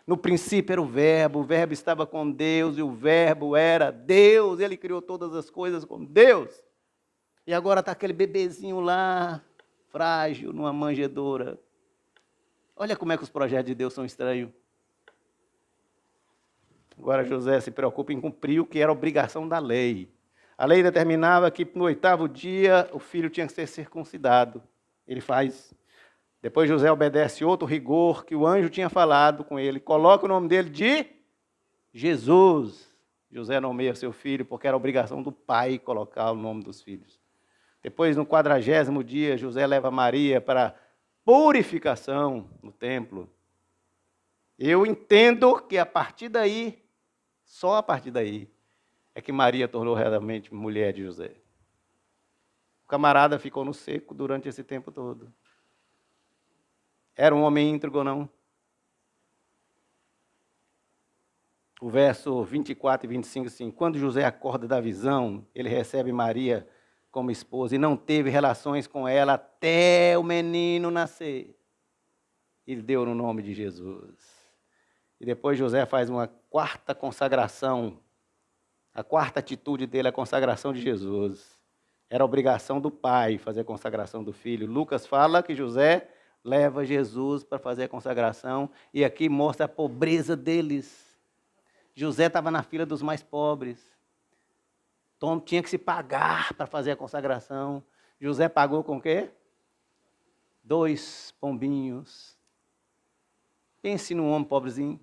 No princípio era o Verbo estava com Deus e o Verbo era Deus, ele criou todas as coisas com Deus. E agora está aquele bebezinho lá, frágil, numa manjedoura. Olha como é que os projetos de Deus são estranhos. Agora José se preocupa em cumprir o que era obrigação da lei. A lei determinava que no 8º dia o filho tinha que ser circuncidado. Ele faz. Depois José obedece outro rigor que o anjo tinha falado com ele. Coloca o nome dele de Jesus. José nomeia seu filho porque era obrigação do pai colocar o nome dos filhos. Depois, no 40º dia, José leva Maria para purificação no templo. Eu entendo que a partir daí, só a partir daí, é que Maria tornou realmente mulher de José. O camarada ficou no seco durante esse tempo todo. Era um homem íntegro ou não? O verso 24 e 25, assim, quando José acorda da visão, ele recebe Maria como esposa e não teve relações com ela até o menino nascer. Ele deu no nome de Jesus. E depois José faz uma quarta consagração. A quarta atitude dele é a consagração de Jesus. Era obrigação do pai fazer a consagração do filho. Lucas fala que José leva Jesus para fazer a consagração e aqui mostra a pobreza deles. José estava na fila dos mais pobres. Então tinha que se pagar para fazer a consagração. José pagou com o quê? 2 pombinhos. Pense num homem pobrezinho.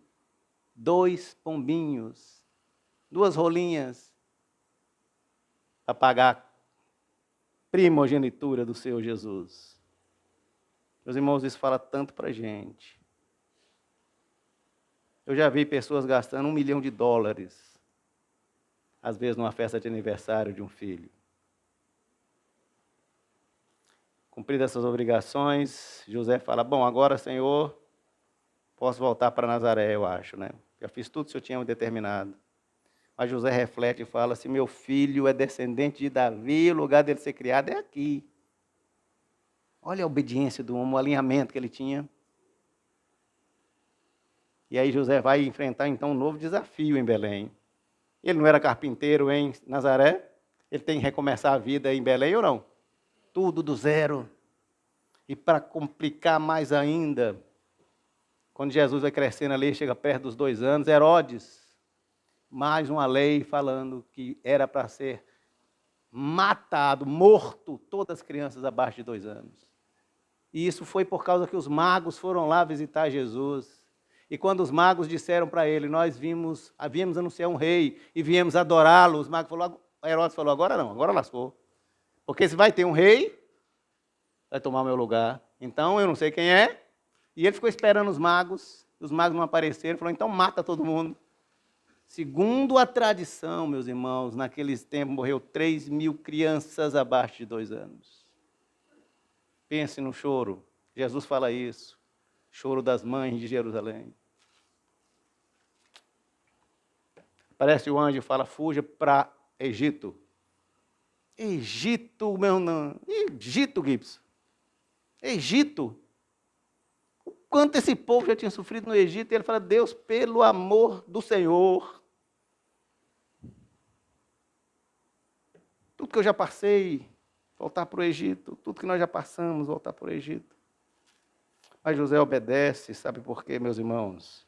2 pombinhos. 2 rolinhas. Para pagar a primogenitura do Senhor Jesus. Meus irmãos, isso fala tanto para a gente. Eu já vi pessoas gastando $1 milhão, às vezes numa festa de aniversário de um filho. Cumpridas essas obrigações, José fala, bom, agora, Senhor, posso voltar para Nazaré, eu acho, né? Já fiz tudo que o Senhor tinha determinado. Mas José reflete e fala, se meu filho é descendente de Davi, o lugar dele ser criado é aqui. Olha a obediência do homem, o alinhamento que ele tinha. E aí José vai enfrentar, então, um novo desafio em Belém. Ele não era carpinteiro em Nazaré? Ele tem que recomeçar a vida em Belém ou não? Tudo do zero. E para complicar mais ainda, quando Jesus vai crescendo ali, chega perto dos 2 anos, Herodes, mais uma lei falando que era para ser matado, morto, todas as crianças abaixo de 2 anos. E isso foi por causa que os magos foram lá visitar Jesus. E quando os magos disseram para ele, nós viemos anunciar um rei e viemos adorá-lo, os magos falaram, Herodes falou, agora não, agora lascou. Porque se vai ter um rei, vai tomar o meu lugar. Então eu não sei quem é. E ele ficou esperando os magos não apareceram, falou, então mata todo mundo. Segundo a tradição, meus irmãos, naqueles tempos morreu 3.000 crianças abaixo de 2 anos. Pense no choro. Jesus fala isso. Choro das mães de Jerusalém. Parece o anjo fala, fuja para Egito. Egito, meu não. Egito, Gibson. Egito. O quanto esse povo já tinha sofrido no Egito. E ele fala, Deus, pelo amor do Senhor. Tudo que eu já passei, voltar para o Egito. Tudo que nós já passamos, voltar para o Egito. Mas José obedece, sabe por quê, meus irmãos?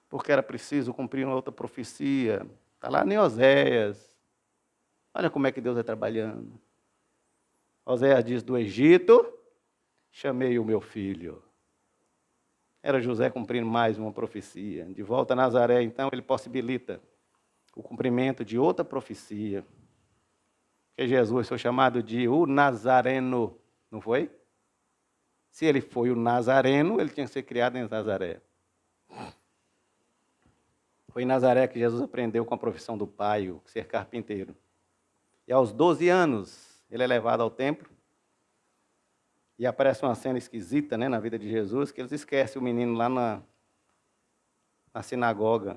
Porque era preciso cumprir uma outra profecia. Está lá em Oséias. Olha como é que Deus é trabalhando. Oséias diz, do Egito, chamei o meu filho. Era José cumprindo mais uma profecia. De volta a Nazaré, então, ele possibilita o cumprimento de outra profecia. Que Jesus foi chamado de o Nazareno, não foi? Se ele foi o Nazareno, ele tinha que ser criado em Nazaré. Foi em Nazaré que Jesus aprendeu com a profissão do pai, o ser carpinteiro. E aos 12 anos, ele é levado ao templo. E aparece uma cena esquisita, né, na vida de Jesus, que eles esquecem o menino lá na sinagoga.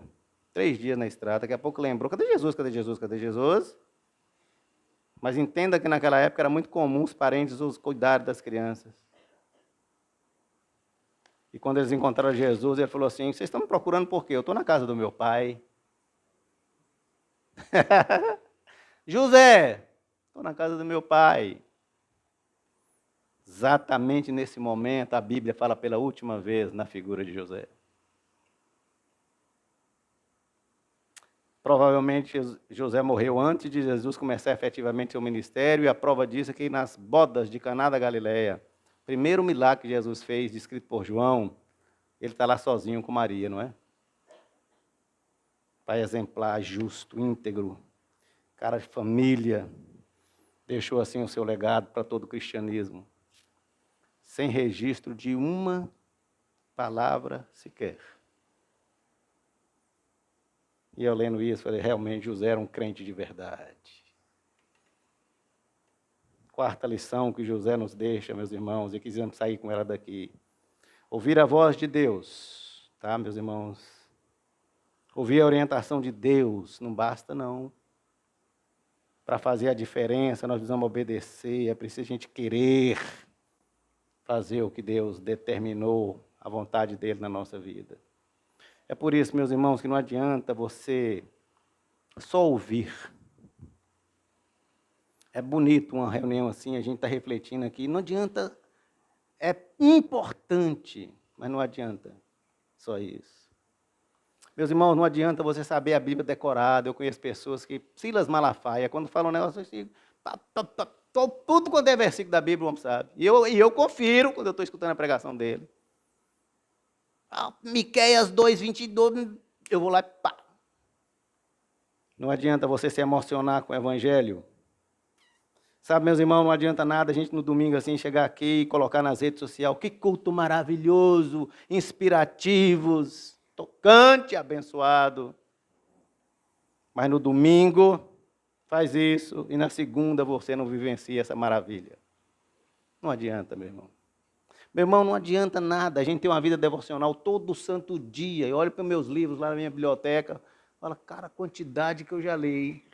3 dias na estrada, daqui a pouco lembrou, cadê Jesus, cadê Jesus, cadê Jesus? Mas entenda que naquela época era muito comum os parentes os cuidarem das crianças. E quando eles encontraram Jesus, ele falou assim, vocês estão me procurando por quê? Eu estou na casa do meu pai. José, estou na casa do meu pai. Exatamente nesse momento, a Bíblia fala pela última vez na figura de José. Provavelmente José morreu antes de Jesus começar efetivamente seu ministério, e a prova disso é que nas bodas de Caná da Galileia, primeiro milagre que Jesus fez, descrito por João, ele está lá sozinho com Maria, não é? Pai exemplar, justo, íntegro, cara de família, deixou assim o seu legado para todo o cristianismo, sem registro de uma palavra sequer. E eu lendo isso, falei, realmente José era um crente de verdade. Quarta lição que José nos deixa, meus irmãos, e quisemos sair com ela daqui. Ouvir a voz de Deus, tá, meus irmãos? Ouvir a orientação de Deus, não basta não. Para fazer a diferença, nós precisamos obedecer, é preciso a gente querer fazer o que Deus determinou, a vontade dele na nossa vida. É por isso, meus irmãos, que não adianta você só ouvir. É bonito uma reunião assim, a gente está refletindo aqui, não adianta, é importante, mas não adianta só isso. Meus irmãos, não adianta você saber a Bíblia decorada. Eu conheço pessoas que, Silas Malafaia, quando falam um negócio assim, tudo quanto é versículo da Bíblia, o homem sabe. E eu confiro quando eu estou escutando a pregação dele. Miqueias 2:22, eu vou lá e pá. Não adianta você se emocionar com o Evangelho. Sabe, meus irmãos, não adianta nada a gente no domingo assim chegar aqui e colocar nas redes sociais, que culto maravilhoso, inspirativos, tocante, abençoado. Mas no domingo faz isso e na segunda você não vivencia essa maravilha. Não adianta, meu irmão. Meu irmão, não adianta nada a gente ter uma vida devocional todo santo dia. Eu olho para os meus livros lá na minha biblioteca, falo, cara, a quantidade que eu já li.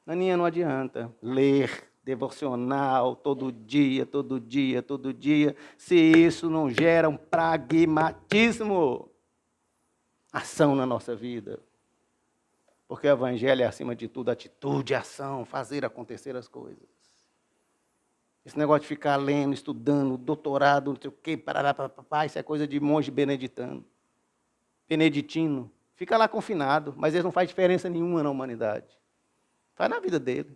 Naninha, não adianta ler devocional todo dia, todo dia, todo dia, se isso não gera um pragmatismo, ação na nossa vida. Porque o Evangelho é, acima de tudo, atitude, ação, fazer acontecer as coisas. Esse negócio de ficar lendo, estudando, doutorado, não sei o quê, parará, isso é coisa de monge beneditino. Fica lá confinado, mas ele não faz diferença nenhuma na humanidade. Faz na vida dele.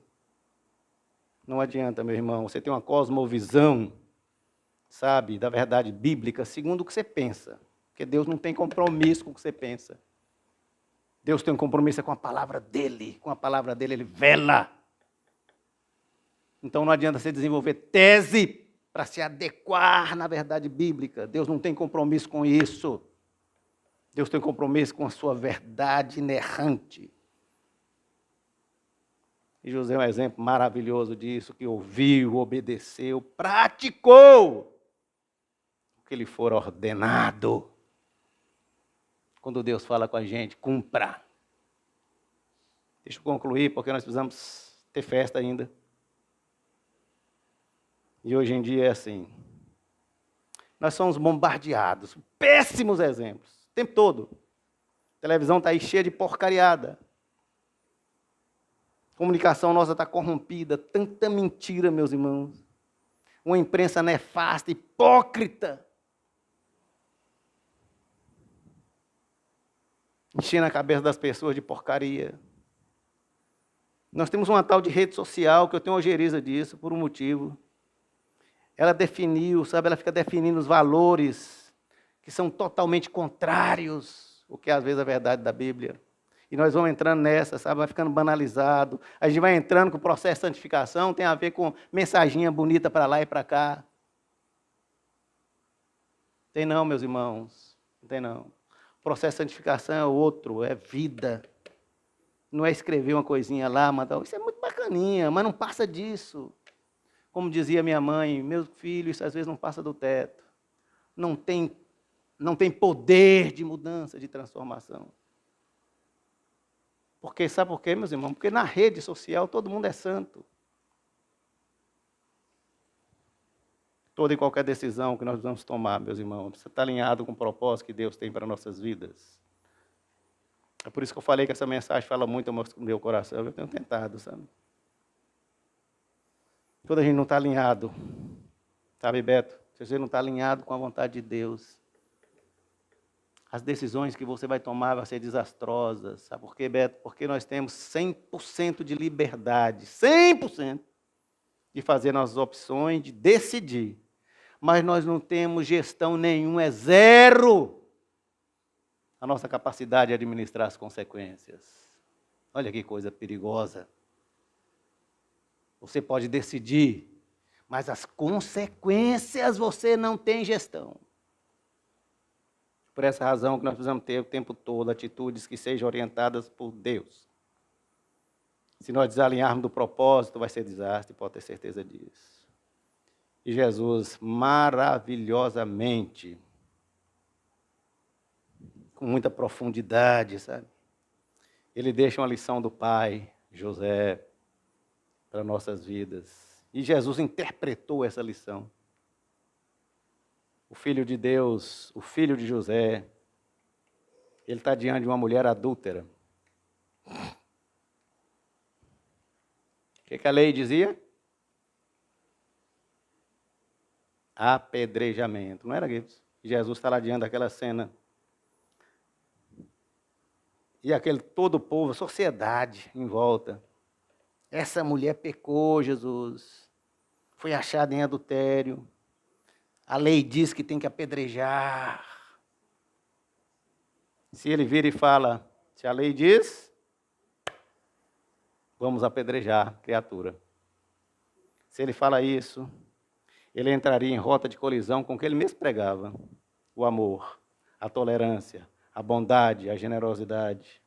Não adianta, meu irmão, você tem uma cosmovisão, sabe, da verdade bíblica, segundo o que você pensa. Porque Deus não tem compromisso com o que você pensa. Deus tem um compromisso com a palavra dele. Com a palavra dele, ele vela. Então não adianta você desenvolver tese para se adequar na verdade bíblica. Deus não tem compromisso com isso. Deus tem compromisso com a sua verdade inerrante. E José é um exemplo maravilhoso disso, que ouviu, obedeceu, praticou o que lhe for ordenado. Quando Deus fala com a gente, cumpra. Deixa eu concluir, porque nós precisamos ter festa ainda. E hoje em dia é assim. Nós somos bombardeados, péssimos exemplos, o tempo todo. A televisão está aí cheia de porcariada. A comunicação nossa está corrompida, tanta mentira, meus irmãos. Uma imprensa nefasta, hipócrita. Enchendo a cabeça das pessoas de porcaria. Nós temos uma tal de rede social, que eu tenho ojeriza disso, por um motivo. Ela definiu, sabe, ela fica definindo os valores que são totalmente contrários, o que é às vezes a verdade da Bíblia. E nós vamos entrando nessa, sabe, vai ficando banalizado. A gente vai entrando com o processo de santificação, tem a ver com mensaginha bonita para lá e para cá. Tem não, meus irmãos, não tem não. O processo de santificação é outro, é vida. Não é escrever uma coisinha lá, mandar, isso é muito bacaninha, mas não passa disso. Como dizia minha mãe, meu filho, isso às vezes não passa do teto. Não tem poder de mudança, de transformação. Porque, sabe por quê, meus irmãos? Porque na rede social todo mundo é santo. Toda e qualquer decisão que nós vamos tomar, meus irmãos, precisa estar alinhado com o propósito que Deus tem para nossas vidas. É por isso que eu falei que essa mensagem fala muito ao meu coração. Eu tenho tentado, sabe? Quando a gente não está alinhado, sabe, Beto? Se você não está alinhado com a vontade de Deus, as decisões que você vai tomar vão ser desastrosas. Sabe por quê, Beto? Porque nós temos 100% de liberdade, 100% de fazer nossas opções, de decidir. Mas nós não temos gestão nenhuma, é zero a nossa capacidade de administrar as consequências. Olha que coisa perigosa. Você pode decidir, mas as consequências você não tem gestão. Por essa razão que nós precisamos ter o tempo todo atitudes que sejam orientadas por Deus. Se nós desalinharmos do propósito, vai ser desastre, pode ter certeza disso. E Jesus, maravilhosamente, com muita profundidade, sabe? Ele deixa uma lição do pai, José, para nossas vidas. E Jesus interpretou essa lição. O Filho de Deus, o filho de José, ele está diante de uma mulher adúltera. O que a lei dizia? Apedrejamento. Não era isso? Jesus está lá diante daquela cena. E aquele todo o povo, a sociedade em volta. Essa mulher pecou, Jesus. Foi achada em adultério. A lei diz que tem que apedrejar. Se ele vira e fala, se a lei diz, vamos apedrejar a criatura. Se ele fala isso, ele entraria em rota de colisão com o que ele mesmo pregava. O amor, a tolerância, a bondade, a generosidade.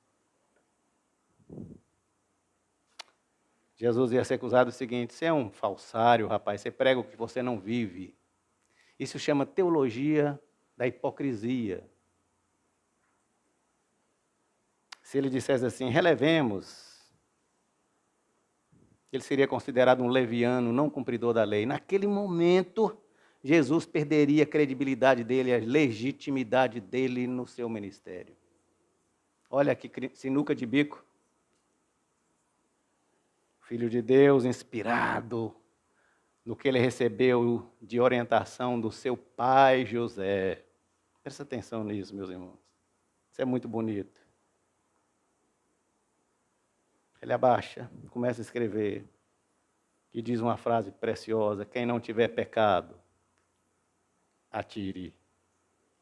Jesus ia ser acusado do seguinte: você é um falsário, rapaz, você prega o que você não vive. Isso chama teologia da hipocrisia. Se ele dissesse assim, relevemos, ele seria considerado um leviano, não cumpridor da lei. Naquele momento, Jesus perderia a credibilidade dele, a legitimidade dele no seu ministério. Olha que sinuca de bico. Filho de Deus, inspirado no que ele recebeu de orientação do seu pai José. Presta atenção nisso, meus irmãos. Isso é muito bonito. Ele abaixa, começa a escrever, e diz uma frase preciosa: quem não tiver pecado, atire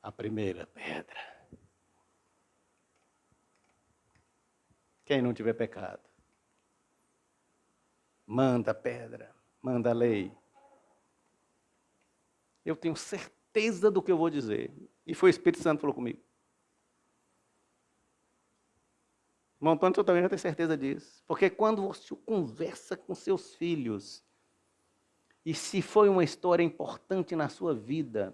a primeira pedra. Quem não tiver pecado, manda a pedra, manda a lei. Eu tenho certeza do que eu vou dizer. E foi o Espírito Santo que falou comigo. Irmão Antônio, você também já tem certeza disso. Porque quando você conversa com seus filhos, e se foi uma história importante na sua vida,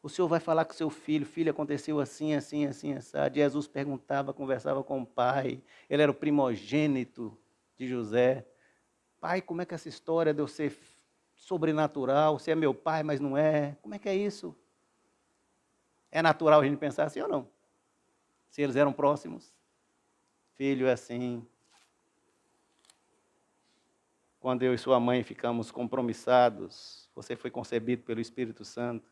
o senhor vai falar com seu filho, filho, aconteceu assim, assim, assim, assim. Jesus perguntava, conversava com o pai, ele era o primogênito de José. Pai, como é que essa história de eu ser sobrenatural, você é meu pai, mas não é? Como é que é isso? É natural a gente pensar assim ou não? Se eles eram próximos? Filho é assim. Quando eu e sua mãe ficamos compromissados, você foi concebido pelo Espírito Santo.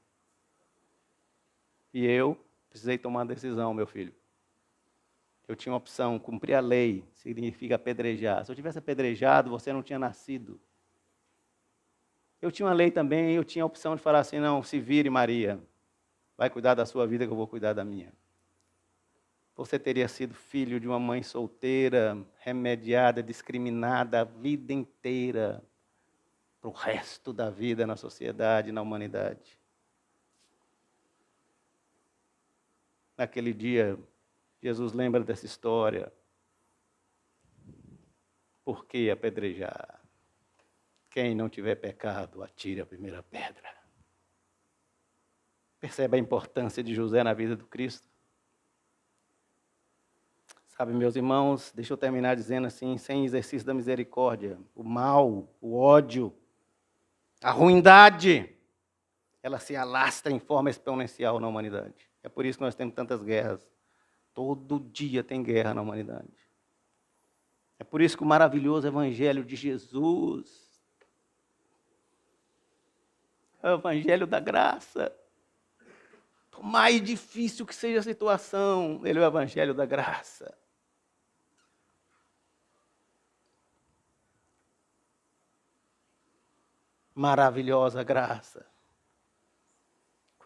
E eu precisei tomar uma decisão, meu filho. Eu tinha uma opção, cumprir a lei, significa apedrejar. Se eu tivesse apedrejado, você não tinha nascido. Eu tinha uma lei também, eu tinha a opção de falar assim, não, se vire Maria, vai cuidar da sua vida que eu vou cuidar da minha. Você teria sido filho de uma mãe solteira, remediada, discriminada a vida inteira, para o resto da vida na sociedade, na humanidade. Naquele dia, Jesus lembra dessa história. Por que apedrejar? Quem não tiver pecado, atire a primeira pedra. Percebe a importância de José na vida do Cristo? Sabe, meus irmãos, deixa eu terminar dizendo assim, sem exercício da misericórdia, o mal, o ódio, a ruindade, ela se alastra em forma exponencial na humanidade. É por isso que nós temos tantas guerras. Todo dia tem guerra na humanidade. É por isso que o maravilhoso evangelho de Jesus é o evangelho da graça. Por mais difícil que seja a situação, ele é o evangelho da graça. Maravilhosa graça.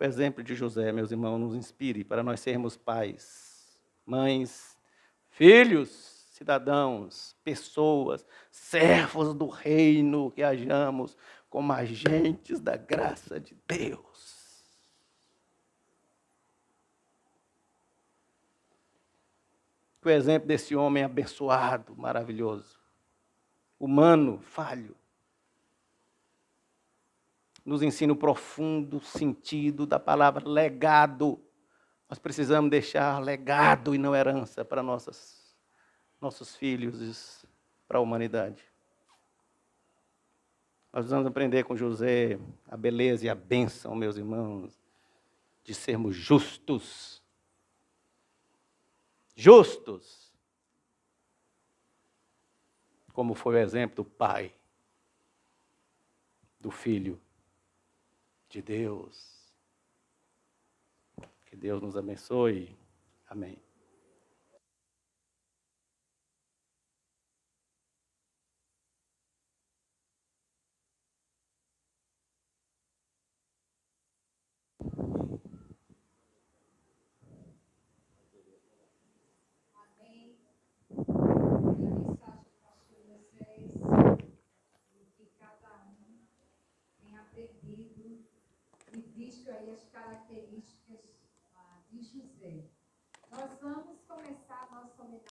O exemplo de José, meus irmãos, nos inspire para nós sermos pais, mães, filhos, cidadãos, pessoas, servos do reino, que hajamos como agentes da graça de Deus. O exemplo desse homem abençoado, maravilhoso, humano, falho, nos ensina o profundo sentido da palavra legado. Nós precisamos deixar legado e não herança para nossos filhos e para a humanidade. Nós vamos aprender com José a beleza e a bênção, meus irmãos, de sermos justos. Justos. Como foi o exemplo do pai, do filho de Deus. Que Deus nos abençoe. Amém. E visto aí as características de José. Nós vamos